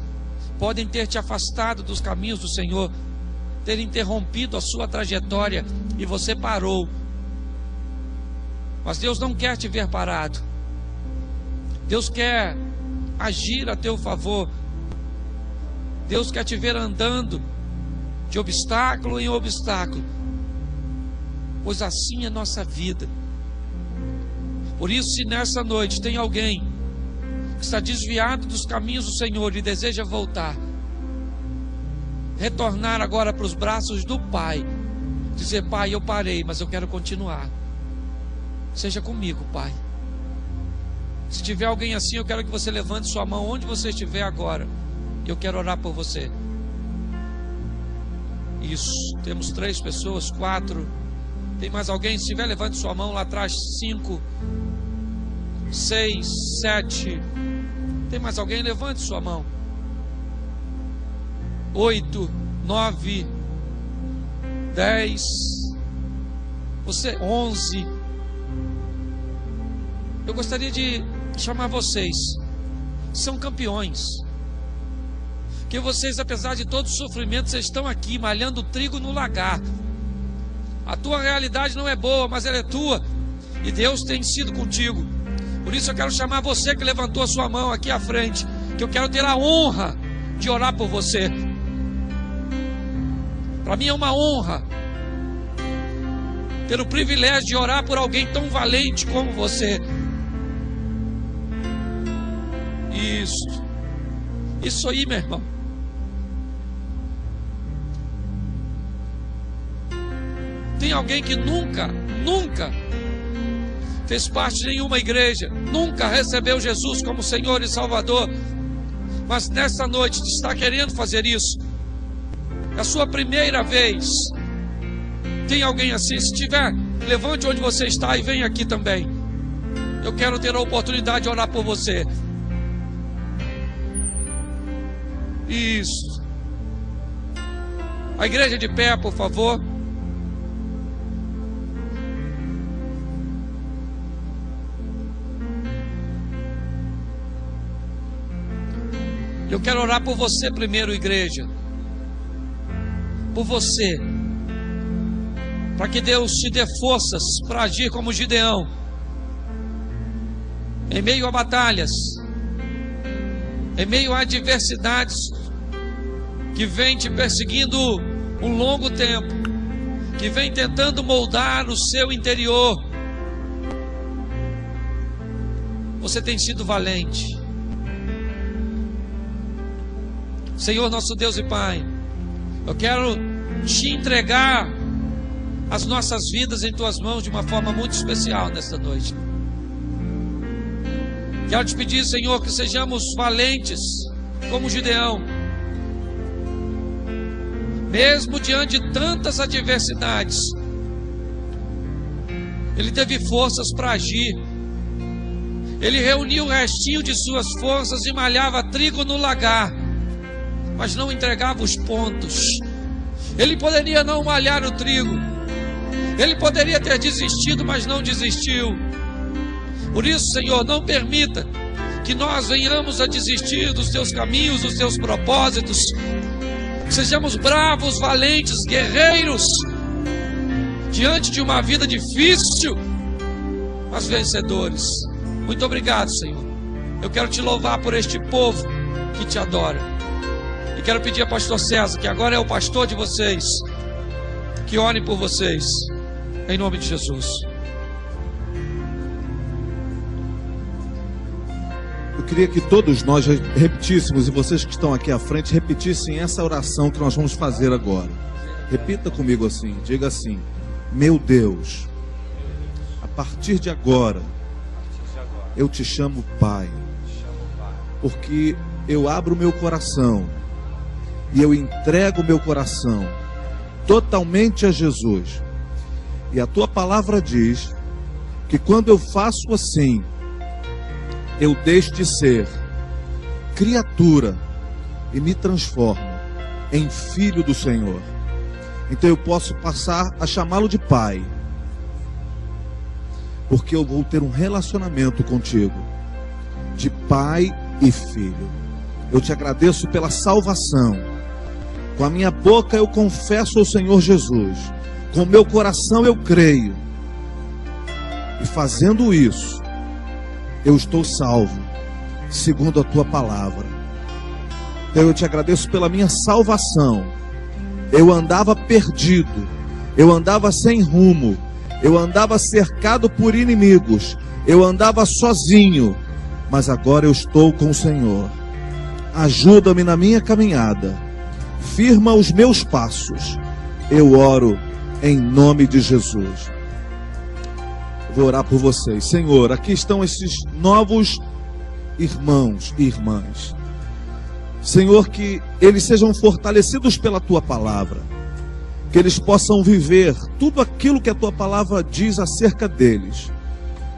podem ter te afastado dos caminhos do Senhor, ter interrompido a sua trajetória e você parou. Mas Deus não quer te ver parado. Deus quer agir a teu favor. Deus quer te ver andando de obstáculo em obstáculo, pois assim é nossa vida. Por isso, se nessa noite tem alguém que está desviado dos caminhos do Senhor e deseja voltar, retornar agora para os braços do Pai. Dizer: Pai, eu parei, mas eu quero continuar. Seja comigo, Pai. Se tiver alguém assim, eu quero que você levante sua mão onde você estiver agora. Eu quero orar por você. Isso, temos 3 pessoas, 4. Tem mais alguém? Se tiver, levante sua mão lá atrás. 5, 6, 7. Tem mais alguém? Levante sua mão. 8, 9, 10. Você, 11. Eu gostaria de chamar vocês. São campeões. Que vocês, apesar de todo o sofrimento, vocês estão aqui malhando trigo no lagar. A tua realidade não é boa, mas ela é tua. E Deus tem sido contigo. Por isso eu quero chamar você que levantou a sua mão aqui à frente, que eu quero ter a honra de orar por você. Para mim é uma honra ter o privilégio de orar por alguém tão valente como você. Isso aí, meu irmão. Tem alguém que nunca fez parte de nenhuma igreja, nunca recebeu Jesus como Senhor e Salvador, mas nessa noite está querendo fazer isso. É a sua primeira vez. Tem alguém assim? Se tiver, levante onde você está e venha aqui também. Eu quero ter a oportunidade de orar por você. Isso. A igreja de pé, por favor. Eu quero orar por você primeiro, igreja. Por você. Para que Deus te dê forças para agir como Gideão. Em meio a batalhas. Em meio a adversidades que vem te perseguindo um longo tempo. Que vem tentando moldar o seu interior. Você tem sido valente. Senhor, nosso Deus e Pai, eu quero te entregar as nossas vidas em tuas mãos de uma forma muito especial nesta noite. Quero te pedir, Senhor, que sejamos valentes como Gideão. Mesmo diante de tantas adversidades, ele teve forças para agir. Ele reuniu o restinho de suas forças e malhava trigo no lagar, mas não entregava os pontos. Ele poderia não malhar o trigo, ele poderia ter desistido, mas não desistiu. Por isso, Senhor, não permita que nós venhamos a desistir dos teus caminhos, dos teus propósitos. Sejamos bravos, valentes, guerreiros diante de uma vida difícil, mas vencedores. Muito obrigado, Senhor. Eu quero te louvar por este povo que te adora. E quero pedir a pastor César, que agora é o pastor de vocês, que ore por vocês, em nome de Jesus. Eu queria que todos nós repetíssemos, e vocês que estão aqui à frente, repetissem essa oração que nós vamos fazer agora. Repita comigo assim, diga assim: meu Deus, a partir de agora, eu te chamo Pai, porque eu abro meu coração e eu entrego meu coração totalmente a Jesus. E a tua palavra diz que quando eu faço assim, eu deixo de ser criatura e me transformo em filho do Senhor. Então eu posso passar a chamá-lo de Pai, porque eu vou ter um relacionamento contigo, de pai e filho. Eu te agradeço pela salvação. Com a minha boca eu confesso ao Senhor Jesus, com o meu coração eu creio, e fazendo isso, eu estou salvo, segundo a tua palavra. Então eu te agradeço pela minha salvação. Eu andava perdido, eu andava sem rumo, eu andava cercado por inimigos, eu andava sozinho, mas agora eu estou com o Senhor. Ajuda-me na minha caminhada, firma os meus passos. Eu oro em nome de Jesus. Vou orar por vocês. Senhor, aqui estão esses novos irmãos e irmãs. Senhor, que eles sejam fortalecidos pela Tua palavra, que eles possam viver tudo aquilo que a Tua palavra diz acerca deles.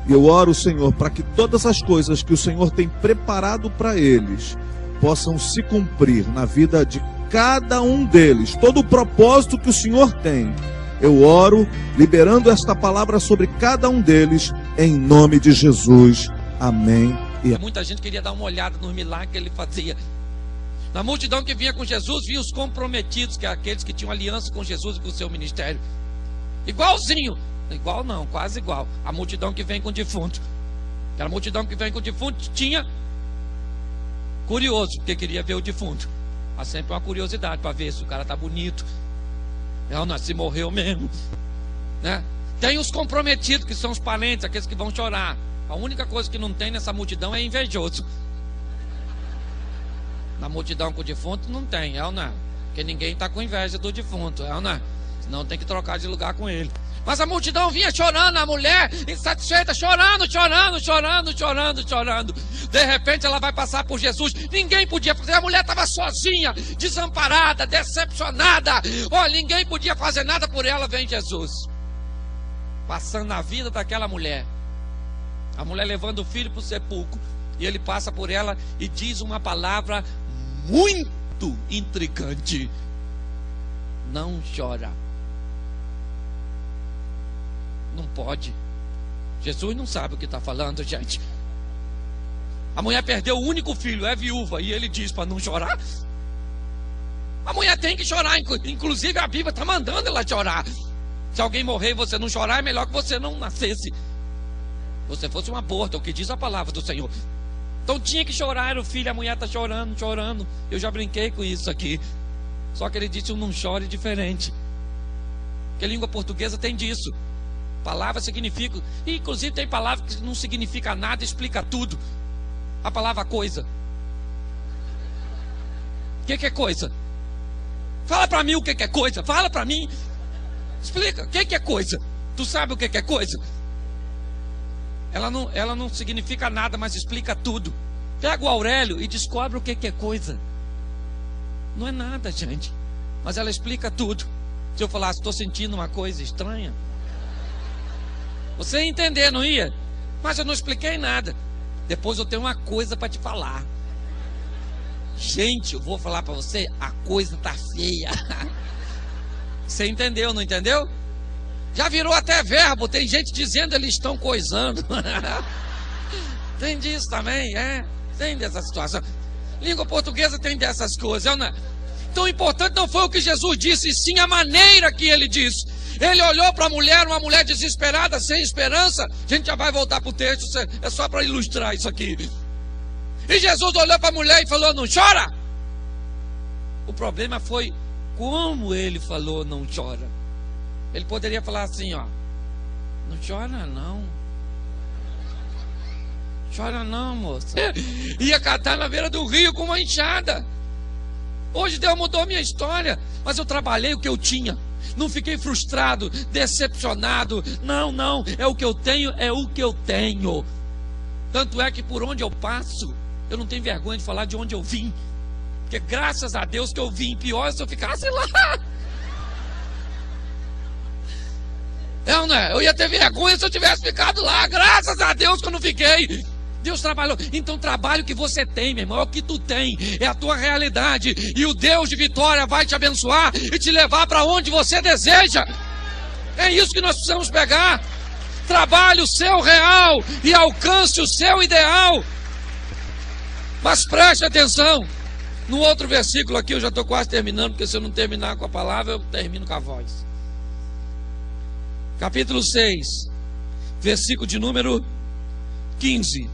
E eu oro, Senhor, para que todas as coisas que o Senhor tem preparado para eles possam se cumprir na vida de cada um deles, todo o propósito que o Senhor tem. Eu oro, liberando esta palavra sobre cada um deles, em nome de Jesus. Amém. Muita gente queria dar uma olhada nos milagres que ele fazia. Na multidão que vinha com Jesus, via os comprometidos, que é aqueles que tinham aliança com Jesus e com o seu ministério. Igualzinho. Igual não, quase igual. A multidão que vem com o defunto. Aquela multidão que vem com o defunto tinha curioso, porque queria ver o defunto. Há sempre uma curiosidade para ver se o cara está bonito. Não, se morreu mesmo, né? Tem os comprometidos, que são os parentes, aqueles que vão chorar. A única coisa que não tem nessa multidão é invejoso. Na multidão com o defunto não tem, é ou não? Porque ninguém está com inveja do defunto, é ou não? Senão tem que trocar de lugar com ele. Mas a multidão vinha chorando, a mulher insatisfeita, chorando. De repente ela vai passar por Jesus. Ninguém podia fazer, a mulher estava sozinha, desamparada, decepcionada. Olha, ninguém podia fazer nada por ela. Vem Jesus, passando na vida daquela mulher. A mulher levando o filho para o sepulcro. E ele passa por ela e diz uma palavra muito intrigante: não chora. Não pode. Jesus não sabe o que está falando, gente. A mulher perdeu o único filho, é viúva, e ele diz para não chorar. A mulher tem que chorar, inclusive a Bíblia está mandando ela chorar. Se alguém morrer e você não chorar, é melhor que você não nascesse. Você fosse um aborto, é o que diz a palavra do Senhor. Então tinha que chorar, era o filho, a mulher está chorando. Eu já brinquei com isso aqui. Só que ele disse um não chore diferente. Porque a língua portuguesa tem disso. Palavra significa, e inclusive tem palavra que não significa nada, explica tudo. A palavra coisa. O que é coisa? Fala para mim o que é coisa. Fala para mim. Explica, o que é coisa? Tu sabe o que é coisa? Ela não significa nada, mas explica tudo. Pega o Aurélio e descobre o que é coisa. Não é nada, gente. Mas ela explica tudo. Se eu falasse, estou sentindo uma coisa estranha, você ia entender, não ia? Mas eu não expliquei nada. Depois eu tenho uma coisa para te falar. Gente, eu vou falar para você, a coisa tá feia. Você entendeu, não entendeu? Já virou até verbo, tem gente dizendo eles estão coisando. Tem disso também, tem dessa situação. Língua portuguesa tem dessas coisas, não é? Então o importante não foi o que Jesus disse, e sim a maneira que ele disse. Ele olhou para a mulher, uma mulher desesperada, sem esperança. A gente já vai voltar para o texto, é só para ilustrar isso aqui. E Jesus olhou para a mulher e falou, não chora. O problema foi como ele falou, não chora. Ele poderia falar assim, ó, não chora não. Chora não, moça. Ia catar na beira do rio com uma enxada. Hoje Deus mudou a minha história, mas eu trabalhei o que eu tinha. Não fiquei frustrado, decepcionado. Não, é o que eu tenho, é o que eu tenho. Tanto é que por onde eu passo, eu não tenho vergonha de falar de onde eu vim. Porque graças a Deus que eu vim. Pior é se eu ficasse lá. Não é? Eu ia ter vergonha se eu tivesse ficado lá. Graças a Deus que eu não fiquei. Deus trabalhou. Então trabalho que você tem, meu irmão, é o que tu tem, é a tua realidade. E o Deus de vitória vai te abençoar e te levar para onde você deseja. É isso que nós precisamos pegar. Trabalhe o seu real e alcance o seu ideal. Mas preste atenção. No outro versículo aqui, eu já estou quase terminando, porque se eu não terminar com a palavra, eu termino com a voz. Capítulo 6, versículo de número 15.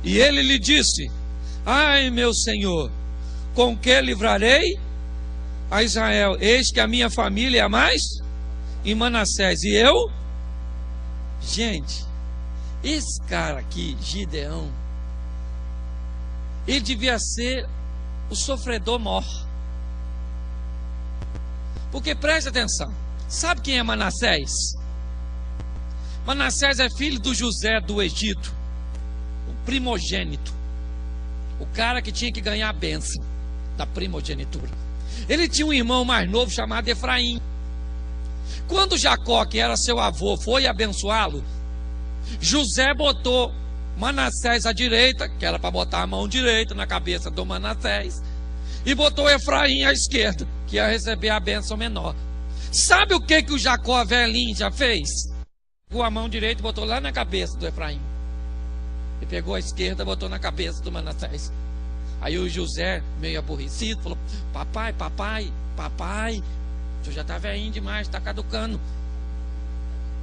E ele lhe disse, ai meu Senhor, com que livrarei a Israel? Eis que a minha família é mais em Manassés, e eu? Gente, esse cara aqui, Gideão, Ele devia ser o sofredor mor. Porque preste atenção, sabe quem é Manassés? Manassés é filho do José do Egito, o primogênito, o cara que tinha que ganhar a bênção da primogenitura. Ele tinha um irmão mais novo chamado Efraim. Quando Jacó, que era seu avô, foi abençoá-lo, José botou Manassés à direita, que era para botar a mão direita na cabeça do Manassés, e botou Efraim à esquerda, que ia receber a bênção menor. Sabe o que o Jacó velhinho já fez? Pegou a mão direita e botou lá na cabeça do Efraim, e pegou a esquerda e botou na cabeça do Manassés. Aí o José, meio aborrecido, falou: papai, o senhor já está velhinho demais, está caducando.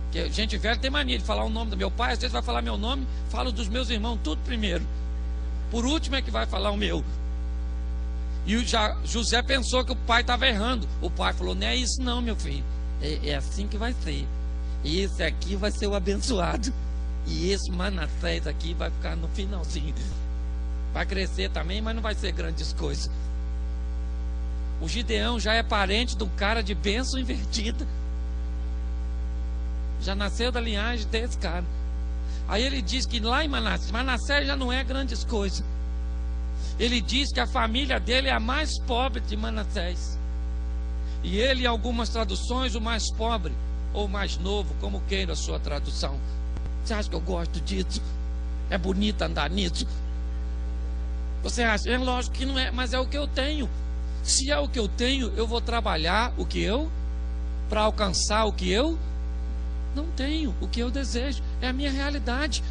Porque gente velha tem mania de falar o nome do meu pai. Às vezes vai falar meu nome, falo dos meus irmãos tudo primeiro, por último é que vai falar o meu. E o José pensou que o pai estava errando. O pai falou: não é isso não, meu filho, é assim que vai ser. E esse aqui vai ser o abençoado, e esse Manassés aqui vai ficar no finalzinho. Vai crescer também, mas não vai ser grandes coisas. O Gideão já é parente de um cara de bênção invertida, já nasceu da linhagem desse cara. Aí ele diz que lá em Manassés já não é grandes coisas. Ele diz que a família dele é a mais pobre de Manassés, e ele, em algumas traduções, o mais pobre ou mais novo, como queira a sua tradução. Você acha que eu gosto disso? É bonito andar nisso? Você acha? É lógico que não é, mas é o que eu tenho. Se é o que eu tenho, eu vou trabalhar o que eu, para alcançar o que eu não tenho, o que eu desejo. É a minha realidade.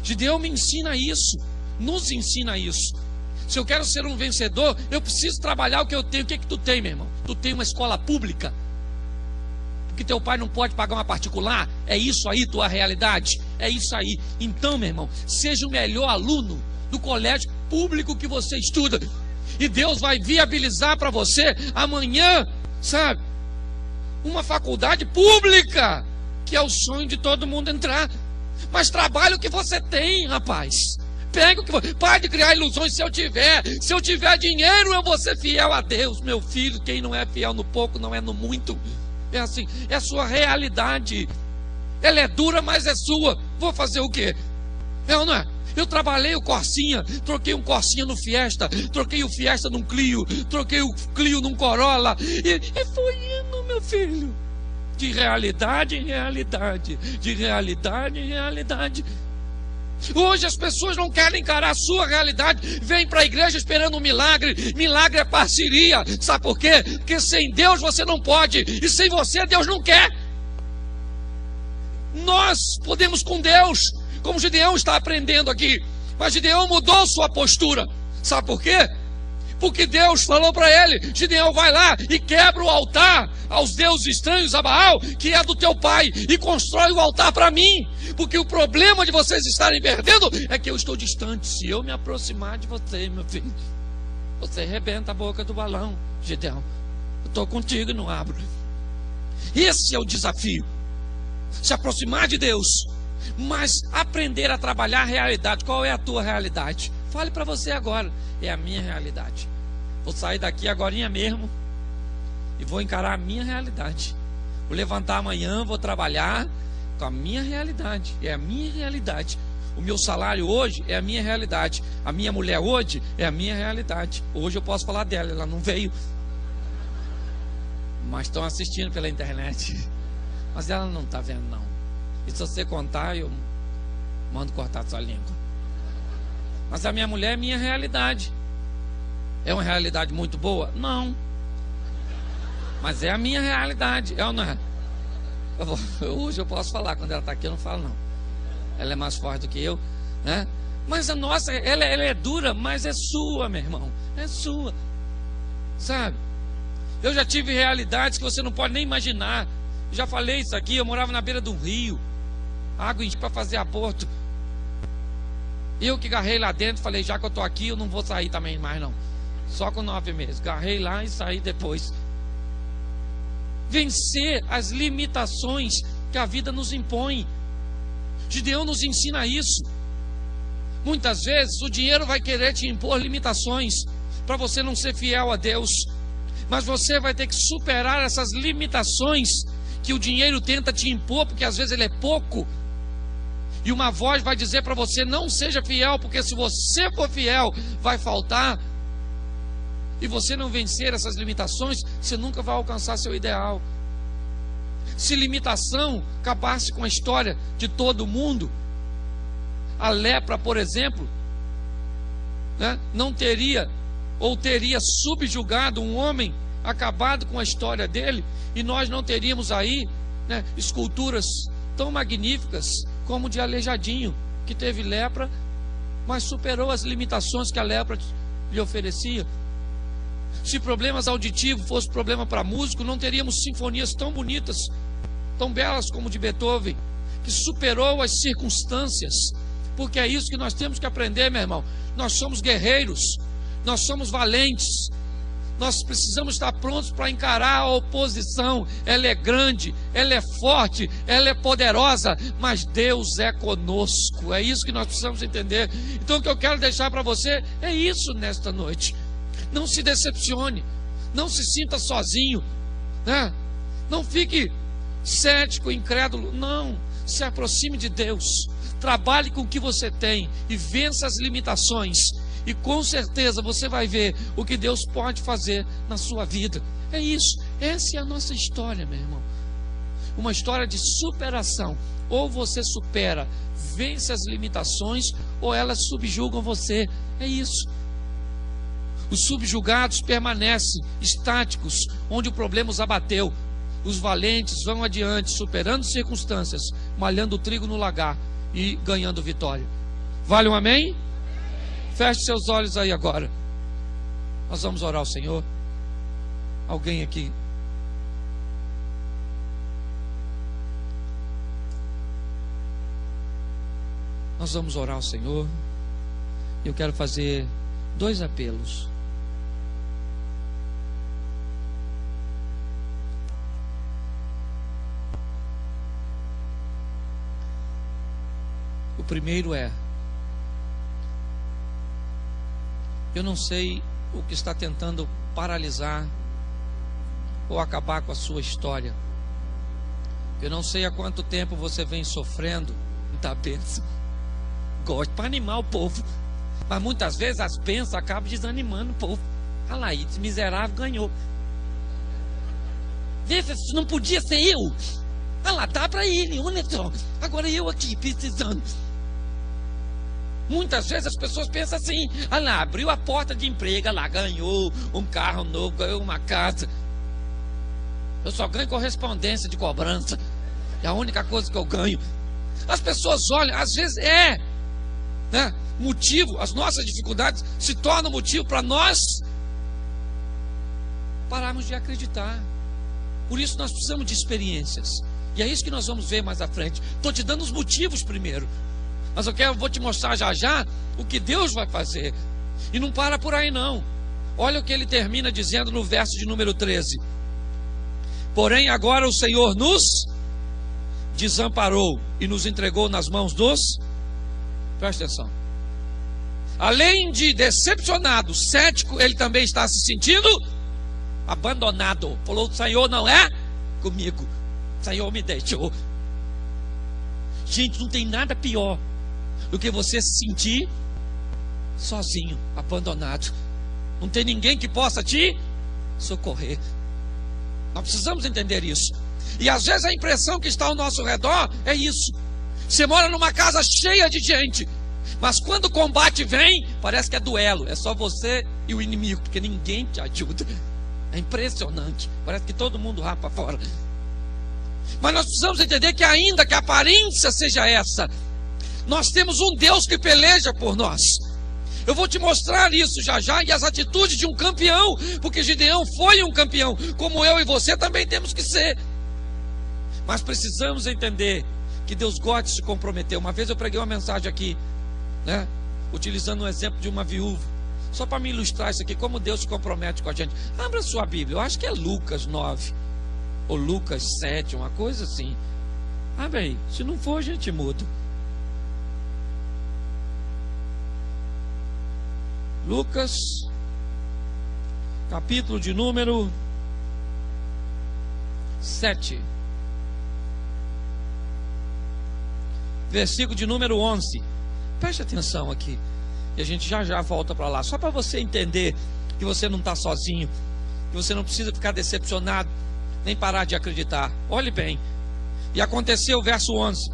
Gideão me ensina isso, nos ensina isso. Se eu quero ser um vencedor, eu preciso trabalhar o que eu tenho. O que é que tu tem, meu irmão? Tu tem uma escola pública, porque teu pai não pode pagar uma particular? É isso aí tua realidade? É isso aí. Então, meu irmão, seja o melhor aluno do colégio público que você estuda, e Deus vai viabilizar para você amanhã, sabe, uma faculdade pública, que é o sonho de todo mundo entrar. Mas trabalhe o que você tem, rapaz. Pegue o que você... Pare de criar ilusões. Se eu tiver dinheiro, eu vou ser fiel a Deus. Meu filho, quem não é fiel no pouco, não é no muito. É assim, é a sua realidade. Ela é dura, mas é sua. Vou fazer o quê? É ou não é? Eu trabalhei o Corsinha, troquei um Corsinha no Fiesta, troquei o Fiesta num Clio, troquei o Clio num Corolla, e foi indo, meu filho, de realidade em realidade, de realidade em realidade. Hoje as pessoas não querem encarar a sua realidade, vêm para a igreja esperando um milagre. Milagre é parceria, sabe por quê? Porque sem Deus você não pode, e sem você Deus não quer. Nós podemos com Deus, como Gideão está aprendendo aqui, mas Gideão mudou sua postura. Sabe por quê? Porque Deus falou para ele: Gideão, vai lá e quebra o altar aos deuses estranhos, a Baal, que é do teu pai, e constrói o altar para mim. Porque o problema de vocês estarem perdendo é que eu estou distante. Se eu me aproximar de você, meu filho, você arrebenta a boca do balão. Gideão, eu estou contigo e não abro. Esse é o desafio: se aproximar de Deus, mas aprender a trabalhar a realidade. Qual é a tua realidade? Fale para você agora: é a minha realidade. Vou sair daqui agorinha mesmo e vou encarar a minha realidade. Vou levantar amanhã, vou trabalhar com a minha realidade. É a minha realidade. O meu salário hoje é a minha realidade. A minha mulher hoje é a minha realidade. Hoje eu posso falar dela, ela não veio, mas estão assistindo pela internet. Mas ela não está vendo não. E se você contar, eu mando cortar sua língua. Mas a minha mulher é minha realidade. É uma realidade muito boa? Não. Mas é a minha realidade. É ou não é? Hoje eu posso falar, quando ela está aqui eu não falo não. Ela é mais forte do que eu, né? Mas a nossa, ela é dura, mas é sua, meu irmão. É sua. Sabe? Eu já tive realidades que você não pode nem imaginar. Já falei isso aqui, eu morava na beira de um rio, água para fazer aborto. Eu que agarrei lá dentro, falei: já que eu estou aqui, eu não vou sair também mais não. Só com 9 meses. Agarrei lá e saí depois. Vencer as limitações que a vida nos impõe. Gideão nos ensina isso. Muitas vezes o dinheiro vai querer te impor limitações para você não ser fiel a Deus. Mas você vai ter que superar essas limitações que o dinheiro tenta te impor, porque às vezes ele é pouco. E uma voz vai dizer para você: não seja fiel, porque se você for fiel, vai faltar. E você não vencer essas limitações, você nunca vai alcançar seu ideal. Se limitação acabasse com a história de todo mundo, a lepra, por exemplo, né, não teria ou teria subjugado um homem, acabado com a história dele, e nós não teríamos aí, né, esculturas tão magníficas como de Aleijadinho, que teve lepra, mas superou as limitações que a lepra lhe oferecia. Se problemas auditivos fosse problema para músico, não teríamos sinfonias tão bonitas, tão belas como de Beethoven, que superou as circunstâncias. Porque é isso que nós temos que aprender, meu irmão. Nós somos guerreiros, nós somos valentes, nós precisamos estar prontos para encarar a oposição. Ela é grande, ela é forte, ela é poderosa, mas Deus é conosco. É isso que nós precisamos entender. Então o que eu quero deixar para você é isso nesta noite. Não se decepcione, não se sinta sozinho, né? Não fique cético, incrédulo. Não, se aproxime de Deus, trabalhe com o que você tem e vença as limitações, e com certeza você vai ver o que Deus pode fazer na sua vida. É isso, essa é a nossa história, meu irmão. Uma história de superação. Ou você supera, vence as limitações, ou elas subjugam você. É isso. Os subjugados permanecem estáticos onde o problema os abateu. Os valentes vão adiante, superando circunstâncias, malhando o trigo no lagar e ganhando vitória. Vale um amém? Feche seus olhos aí agora. Nós vamos orar ao Senhor. Alguém aqui? Nós vamos orar ao Senhor. Eu quero fazer 2 apelos. O primeiro é: eu não sei o que está tentando paralisar ou acabar com a sua história. Eu não sei há quanto tempo você vem sofrendo da bênção. Gosto para animar o povo, mas muitas vezes as bênçãos acabam desanimando o povo. Olha lá, esse miserável ganhou. Vê se não podia ser eu. Olha lá, dá para ele, olha só. Agora eu aqui precisando. Muitas vezes as pessoas pensam assim: olha lá, abriu a porta de emprego, olha lá, ganhou um carro novo, ganhou uma casa. Eu só ganho correspondência de cobrança. É a única coisa que eu ganho. As pessoas olham, às vezes né, motivo, as nossas dificuldades se tornam motivo para nós pararmos de acreditar. Por isso nós precisamos de experiências. E é isso que nós vamos ver mais à frente. Estou te dando os motivos primeiro, mas vou te mostrar já já o que Deus vai fazer. E não para por aí não. Olha o que ele termina dizendo no verso de número 13. Porém agora o Senhor nos desamparou e nos entregou nas mãos dos... Presta atenção. Além de decepcionado, cético, ele também está se sentindo abandonado. Falou: o Senhor não é comigo, o Senhor me deixou. Gente, não tem nada pior do que você se sentir sozinho, abandonado. Não tem ninguém que possa te socorrer. Nós precisamos entender isso. E às vezes a impressão que está ao nosso redor é isso. Você mora numa casa cheia de gente, mas quando o combate vem, parece que é duelo. É só você e o inimigo, porque ninguém te ajuda. É impressionante. Parece que todo mundo rapa fora. Mas nós precisamos entender que ainda que a aparência seja essa, nós temos um Deus que peleja por nós. Eu vou te mostrar isso já já, e as atitudes de um campeão, porque Gideão foi um campeão, como eu e você também temos que ser. Mas precisamos entender que Deus gosta de se comprometer. Uma vez eu preguei uma mensagem aqui, né, utilizando um exemplo de uma viúva, só para me ilustrar isso aqui, como Deus se compromete com a gente. Abra sua Bíblia, eu acho que é Lucas 9 ou Lucas 7, uma coisa assim. Abre aí, se não for a gente muda. Lucas, capítulo de número 7, versículo de número 11. Preste atenção aqui, e a gente já volta para lá, só para você entender que você não está sozinho, que você não precisa ficar decepcionado, nem parar de acreditar. Olhe bem. E aconteceu, verso 11,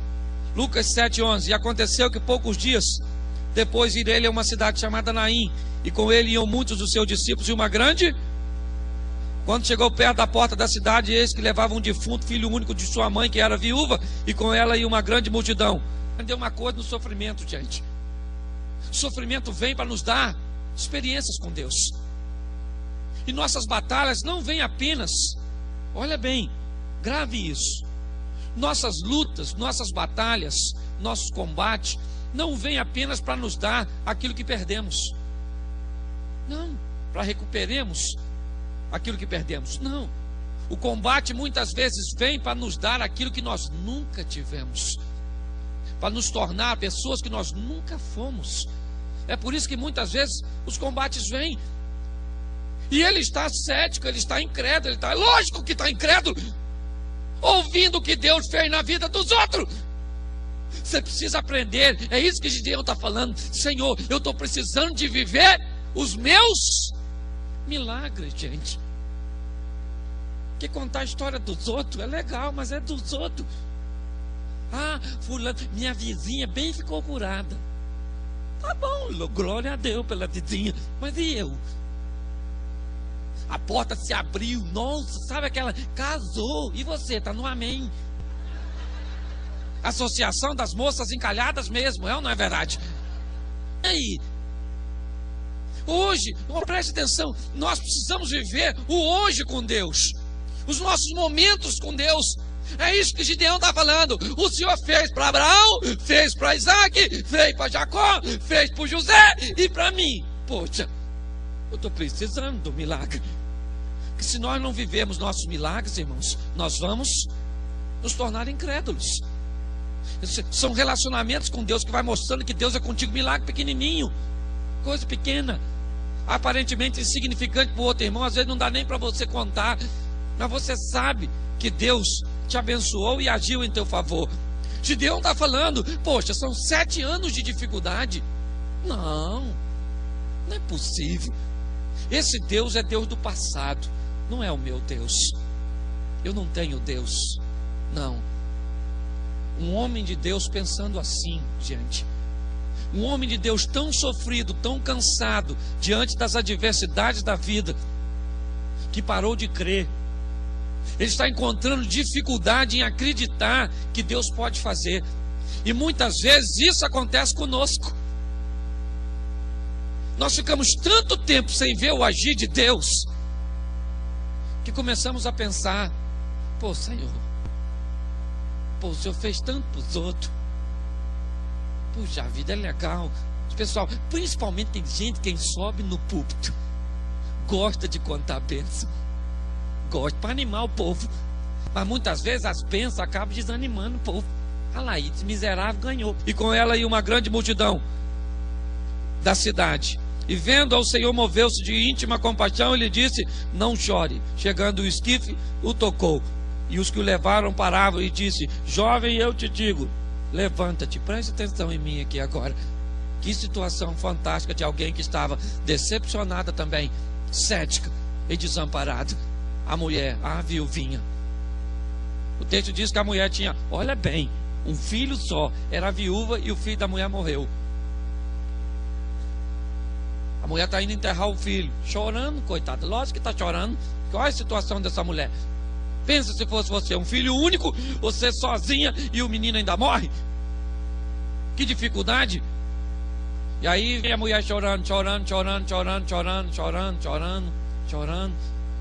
Lucas 7, 11. E aconteceu que poucos dias depois ir ele a uma cidade chamada Naim, e com ele iam muitos dos seus discípulos e uma grande. Quando chegou perto da porta da cidade, eis que levava um defunto, filho único de sua mãe, que era viúva, e com ela ia uma grande multidão. Aprendeu uma coisa no sofrimento, gente. O sofrimento vem para nos dar experiências com Deus. E nossas batalhas não vêm apenas, olha bem, grave isso. Nossas lutas, nossas batalhas, nossos combates, não vêm apenas para nos dar aquilo que perdemos. Não, para recuperemos aquilo que perdemos. Não. O combate muitas vezes vem para nos dar aquilo que nós nunca tivemos, para nos tornar pessoas que nós nunca fomos. É por isso que muitas vezes os combates vêm. E ele está cético, ele está incrédulo, ele está, lógico que está incrédulo, ouvindo o que Deus fez na vida dos outros. Você precisa aprender, é isso que Gideão está falando. Senhor, eu estou precisando de viver os meus milagres, gente. Porque contar a história dos outros é legal, mas é dos outros. Ah, fulano, minha vizinha bem ficou curada. Tá bom, glória a Deus pela vizinha, mas e eu? A porta se abriu, nossa, sabe aquela, casou, e você, está no amém. Associação das moças encalhadas mesmo, é ou não é verdade? E aí? Hoje, preste atenção, nós precisamos viver o hoje com Deus, os nossos momentos com Deus. É isso que Gideão está falando. O Senhor fez para Abraão, fez para Isaac, fez para Jacó, fez para José e para mim. Poxa, eu estou precisando do milagre. Porque se nós não vivemos nossos milagres, irmãos, nós vamos nos tornar incrédulos. São relacionamentos com Deus que vai mostrando que Deus é contigo. Milagre pequenininho, coisa pequena, aparentemente insignificante para o outro irmão. Às vezes não dá nem para você contar, mas você sabe que Deus te abençoou e agiu em teu favor. Gideão está falando, poxa, são 7 anos de dificuldade. Não é possível. Esse Deus é Deus do passado, não é o meu Deus. Eu não tenho Deus, não. Um homem de Deus pensando assim, gente, um homem de Deus tão sofrido, tão cansado diante das adversidades da vida, que parou de crer. Ele está encontrando dificuldade em acreditar que Deus pode fazer. E muitas vezes isso acontece conosco. Nós ficamos tanto tempo sem ver o agir de Deus, que começamos a pensar, pô, Senhor, pô, o Senhor fez tanto para os outros. Puxa, a vida é legal. Pessoal, principalmente tem gente, quem sobe no púlpito, gosta de contar bênção, gosta para animar o povo. Mas muitas vezes as bênçãos acabam desanimando o povo. Olha lá, esse miserável ganhou. E com ela ia uma grande multidão da cidade. E vendo ao Senhor, moveu-se de íntima compaixão e lhe disse, não chore. Chegando o esquife, o tocou. E os que o levaram paravam e disse, jovem, eu te digo, levanta-te. Preste atenção em mim aqui agora. Que situação fantástica de alguém que estava decepcionada também, cética e desamparada. A mulher, a viuvinha. O texto diz que a mulher tinha, olha bem, um filho só, era viúva e o filho da mulher morreu. A mulher está indo enterrar o filho, chorando, coitada. Lógico que está chorando. Qual é a situação dessa mulher? Pensa se fosse você, um filho único, você sozinha e o menino ainda morre. Que dificuldade. E aí vem a mulher chorando.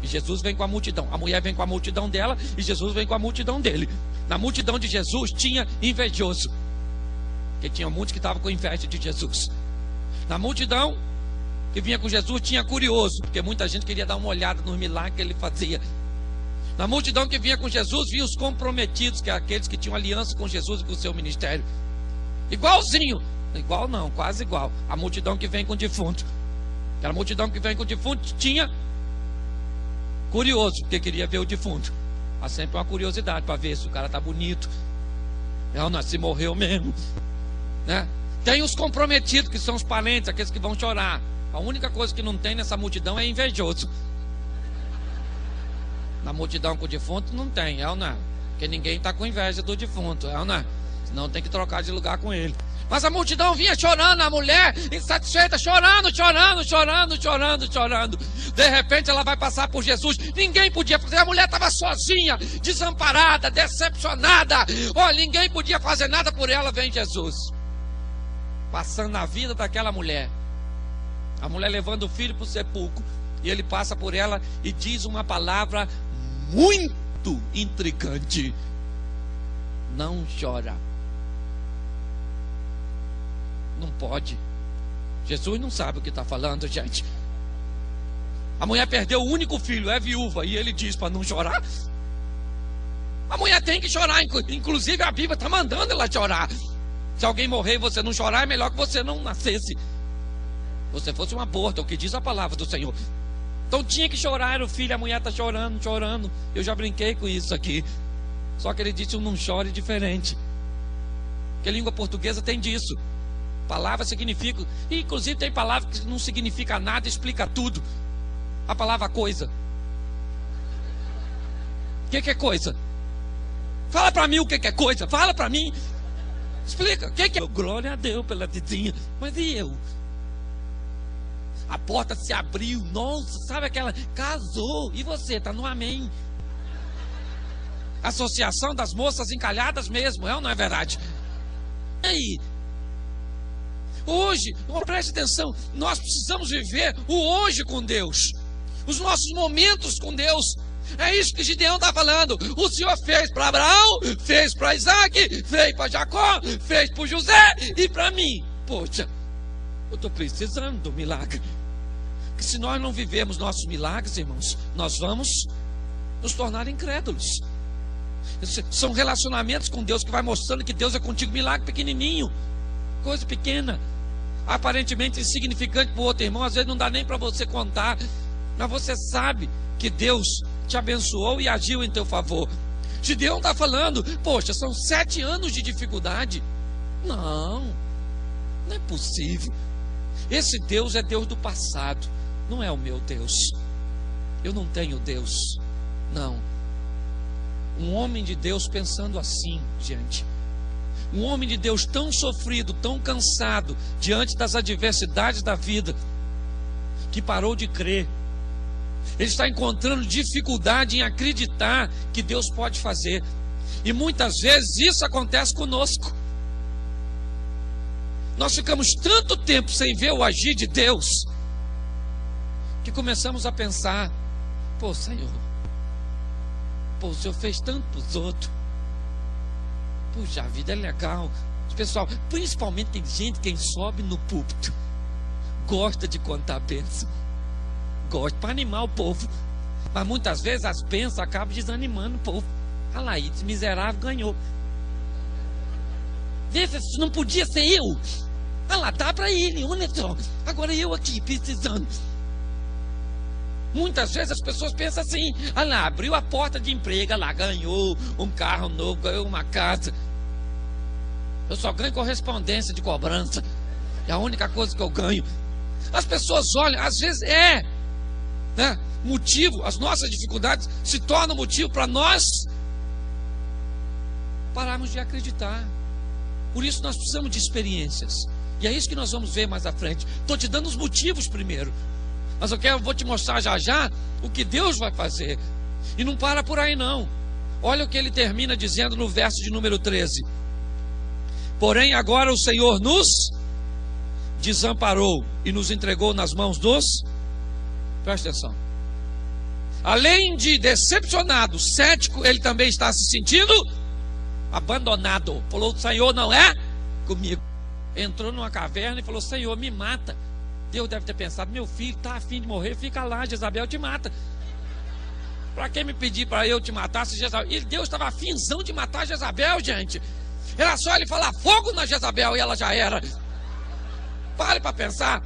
E Jesus vem com a multidão. A mulher vem com a multidão dela e Jesus vem com a multidão dele. Na multidão de Jesus tinha invejoso, porque tinha muitos que estavam com inveja de Jesus. Na multidão que vinha com Jesus tinha curioso, porque muita gente queria dar uma olhada nos milagres que ele fazia. Na multidão que vinha com Jesus, vinha os comprometidos, que é aqueles que tinham aliança com Jesus e com o seu ministério. Igualzinho, igual não, quase igual. A multidão que vem com o defunto. Aquela multidão que vem com o defunto tinha curioso, porque queria ver o defunto. Há sempre uma curiosidade para ver se o cara está bonito. Não, se morreu mesmo, né? Tem os comprometidos, que são os parentes, aqueles que vão chorar. A única coisa que não tem nessa multidão é invejoso. Na multidão com o defunto não tem, é ou não? Porque ninguém está com inveja do defunto, é ou não? Senão tem que trocar de lugar com ele. Mas a multidão vinha chorando, a mulher insatisfeita, chorando. De repente ela vai passar por Jesus. Ninguém podia fazer, a mulher estava sozinha, desamparada, decepcionada. Olha, ninguém podia fazer nada por ela. Vem Jesus, passando na vida daquela mulher. A mulher levando o filho para o sepulcro. E ele passa por ela e diz uma palavra muito intrigante: não chora. Não pode. Jesus não sabe o que está falando, gente. A mulher perdeu o único filho, é viúva, e ele diz para não chorar. A mulher tem que chorar, inclusive a Bíblia está mandando ela chorar. Se alguém morrer e você não chorar, é melhor que você não nascesse. Você fosse um aborto, é o que diz a palavra do Senhor. Então tinha que chorar, era o filho, a mulher está chorando. Eu já brinquei com isso aqui. Só que ele disse um não chore diferente. Porque a língua portuguesa tem disso. Palavra significa, e inclusive tem palavra que não significa nada, explica tudo. A palavra coisa. O que é coisa? Fala para mim o que é coisa. Fala para mim. Explica. O que é? Glória a Deus pela vizinha. Mas e eu? A porta se abriu. Nossa, sabe aquela? Casou. E você? Está no amém. Associação das moças encalhadas mesmo. É ou não é verdade? E aí? Hoje, preste atenção, nós precisamos viver o hoje com Deus, os nossos momentos com Deus. É isso que Gideão está falando. O Senhor fez para Abraão, fez para Isaac, fez para Jacó, fez para José e para mim. Poxa, eu estou precisando do milagre. Porque se nós não vivemos nossos milagres, irmãos, nós vamos nos tornar incrédulos. São relacionamentos com Deus que vai mostrando que Deus é contigo. Milagre pequenininho, coisa pequena, aparentemente insignificante para o outro irmão. Às vezes não dá nem para você contar, mas você sabe que Deus te abençoou e agiu em teu favor. Gideão está falando, poxa, são 7 anos de dificuldade. Não é possível. Esse Deus é Deus do passado, não é o meu Deus. Eu não tenho Deus, não. Um homem de Deus pensando assim, gente. Um homem de Deus tão sofrido, tão cansado diante das adversidades da vida, que parou de crer. Ele está encontrando dificuldade em acreditar que Deus pode fazer. E muitas vezes isso acontece conosco. Nós ficamos tanto tempo sem ver o agir de Deus, que começamos a pensar: pô, Senhor, o Senhor fez tanto para os outros. Puxa, a vida é legal. Pessoal, principalmente tem gente, quem sobe no púlpito, gosta de contar bênção, gosta para animar o povo. Mas muitas vezes as bênçãos acabam desanimando o povo. Olha lá, esse miserável ganhou. Vê se não podia ser eu. Olha lá, dá para ele, olha só. Agora eu aqui precisando. Muitas vezes as pessoas pensam assim: olha lá, abriu a porta de emprego, olha lá, ganhou um carro novo, ganhou uma casa. Eu só ganho correspondência de cobrança. É a única coisa que eu ganho. As pessoas olham, às vezes motivo, as nossas dificuldades se tornam motivo para nós pararmos de acreditar. Por isso nós precisamos de experiências. E é isso que nós vamos ver mais à frente. Estou te dando os motivos primeiro, mas eu vou te mostrar já o que Deus vai fazer. E não para por aí não. Olha o que ele termina dizendo no verso de número 13. Porém agora o Senhor nos desamparou e nos entregou nas mãos dos... Presta atenção. Além de decepcionado, cético, ele também está se sentindo abandonado. Falou: o Senhor não é comigo. Entrou numa caverna e falou: Senhor, me mata. Deus deve ter pensado: meu filho está a fim de morrer, fica lá, Jezabel te mata. Para quem me pedir para eu te matar se Jezabel... E Deus estava afinzão de matar Jezabel, gente. Era só ele falar fogo na Jezabel e ela já era. Pare para pensar.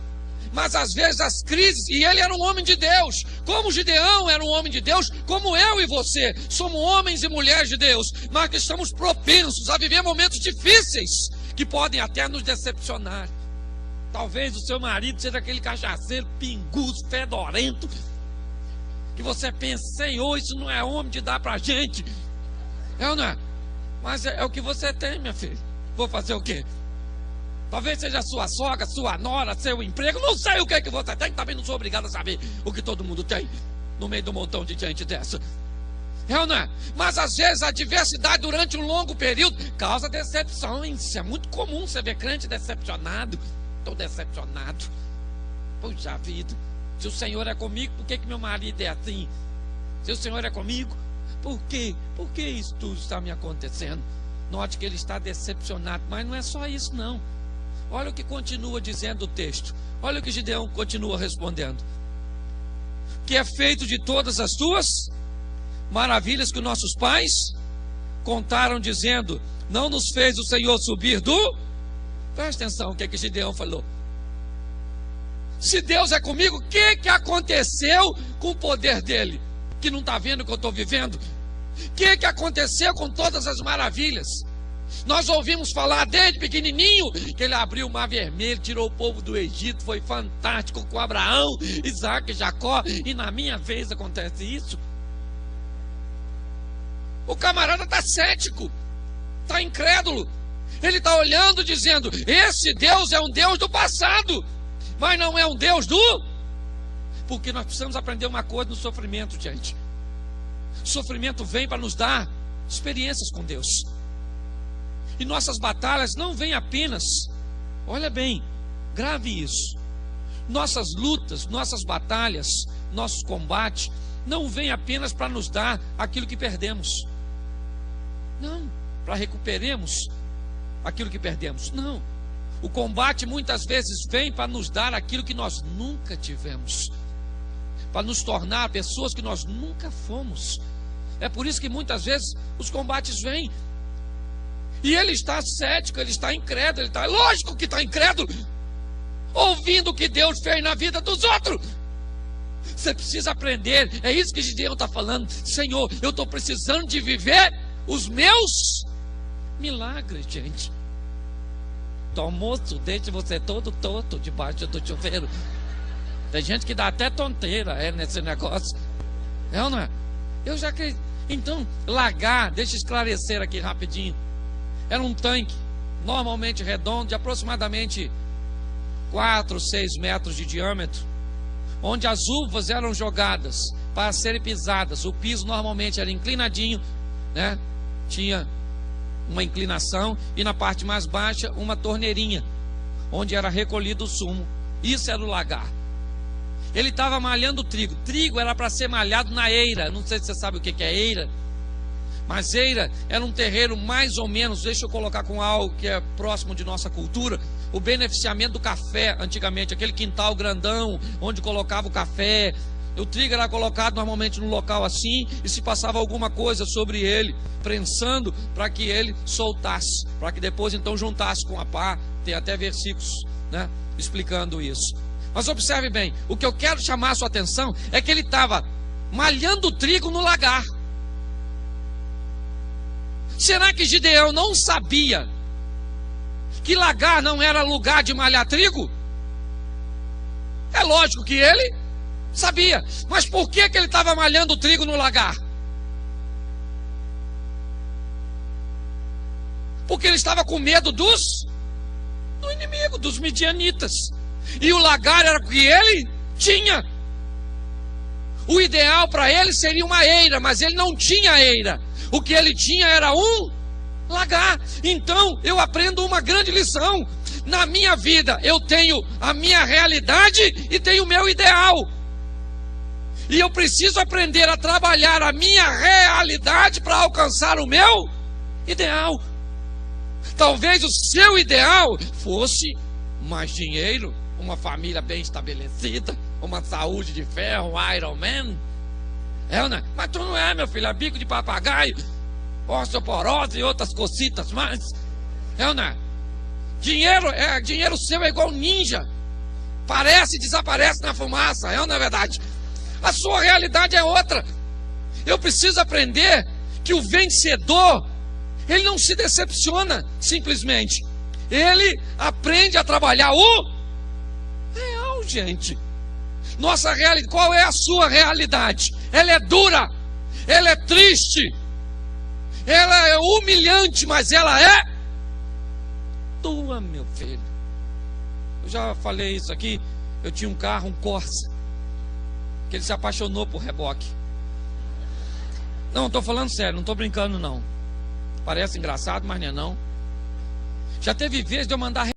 Mas às vezes as crises, e ele era um homem de Deus, como Gideão era um homem de Deus, como eu e você, somos homens e mulheres de Deus, mas que estamos propensos a viver momentos difíceis, que podem até nos decepcionar. Talvez o seu marido seja aquele cachaceiro, pinguço, fedorento, que você pensa, Senhor, isso não é homem de dar pra gente. É ou não é? Mas é o que você tem, minha filha. Vou fazer o quê? Talvez seja sua sogra, sua nora, seu emprego, não sei o que é que você tem, também não sou obrigado a saber o que todo mundo tem no meio do montão de gente dessa. É ou não é? Mas às vezes a adversidade durante um longo período causa decepções. Isso é muito comum, você ver crente decepcionado. Estou decepcionado. Puxa vida, se o Senhor é comigo, por que meu marido é assim? Se o Senhor é comigo, por quê? Por que isso tudo está me acontecendo? Note que ele está decepcionado, mas não é só isso não. Olha o que continua dizendo o texto. Olha o que Gideão continua respondendo. Que é feito de todas as tuas maravilhas que os nossos pais contaram, dizendo, não nos fez o Senhor subir do... Presta atenção o que é que Gideão falou. Se Deus é comigo, o que aconteceu com o poder dele? Que não está vendo o que eu estou vivendo? O que aconteceu com todas as maravilhas? Nós ouvimos falar desde pequenininho que ele abriu o mar vermelho, tirou o povo do Egito, foi fantástico com Abraão, Isaac e Jacó, e na minha vez acontece isso. O camarada está cético, está incrédulo, ele está olhando dizendo, esse Deus é um Deus do passado, mas não é um Deus do... Porque nós precisamos aprender uma coisa no sofrimento, gente. O sofrimento vem para nos dar experiências com Deus. E nossas batalhas não vêm apenas, olha bem, grave isso. Nossas lutas, nossas batalhas, nossos combates, não vêm apenas para nos dar aquilo que perdemos. Não, para recuperemos aquilo que perdemos. Não. O combate muitas vezes vem para nos dar aquilo que nós nunca tivemos. Para nos tornar pessoas que nós nunca fomos. É por isso que muitas vezes os combates vêm. E ele está cético, ele está incrédulo, ele está, lógico que está incrédulo, ouvindo o que Deus fez na vida dos outros. Você precisa aprender, é isso que Gideão está falando. Senhor, eu estou precisando de viver os meus milagres, gente. Então, moço, deixe você todo torto debaixo do chuveiro. Tem gente que dá até tonteira nesse negócio. É ou não é? Eu já acredito. Então, lagar, deixa eu esclarecer aqui rapidinho. Era um tanque, normalmente redondo, de aproximadamente 4, 6 metros de diâmetro, onde as uvas eram jogadas para serem pisadas. O piso normalmente era inclinadinho, né? Tinha uma inclinação, e na parte mais baixa uma torneirinha, onde era recolhido o sumo. Isso era o lagar. Ele estava malhando trigo. Trigo era para ser malhado na eira. Não sei se você sabe o que é eira, mas eira era um terreiro mais ou menos, deixa eu colocar com algo que é próximo de nossa cultura, o beneficiamento do café antigamente, aquele quintal grandão onde colocava o café. O trigo era colocado normalmente num local assim, e se passava alguma coisa sobre ele, prensando para que ele soltasse, para que depois então juntasse com a pá. Tem até versículos, né, explicando isso. Mas observe bem, o que eu quero chamar a sua atenção é que ele estava malhando o trigo no lagar. Será que Gideão não sabia que lagar não era lugar de malhar trigo? É lógico que ele sabia, mas por que ele estava malhando o trigo no lagar? Porque ele estava com medo do inimigo, dos midianitas. E o lagar era o que ele tinha. O ideal para ele seria uma eira, mas ele não tinha eira. O que ele tinha era um lagar. Então eu aprendo uma grande lição. Na minha vida eu tenho a minha realidade e tenho o meu ideal. E eu preciso aprender a trabalhar a minha realidade para alcançar o meu ideal. Talvez o seu ideal fosse mais dinheiro, uma família bem estabelecida, uma saúde de ferro, um Iron Man. É, né? Mas tu não é, meu filho, é bico de papagaio, osteoporose e outras cocitas mais. É, né? Dinheiro seu é igual ninja. Aparece e desaparece na fumaça, é ou não é verdade? A sua realidade é outra. Eu preciso aprender que o vencedor, ele não se decepciona simplesmente. Ele aprende a trabalhar o real, gente. Nossa realidade, qual é a sua realidade? Ela é dura, ela é triste, ela é humilhante, mas ela é tua, meu filho. Eu já falei isso aqui. Eu tinha um carro, um Corsa, que ele se apaixonou por reboque. Não, estou falando sério, não estou brincando não. Parece engraçado, mas não é não. Já teve vezes de eu mandar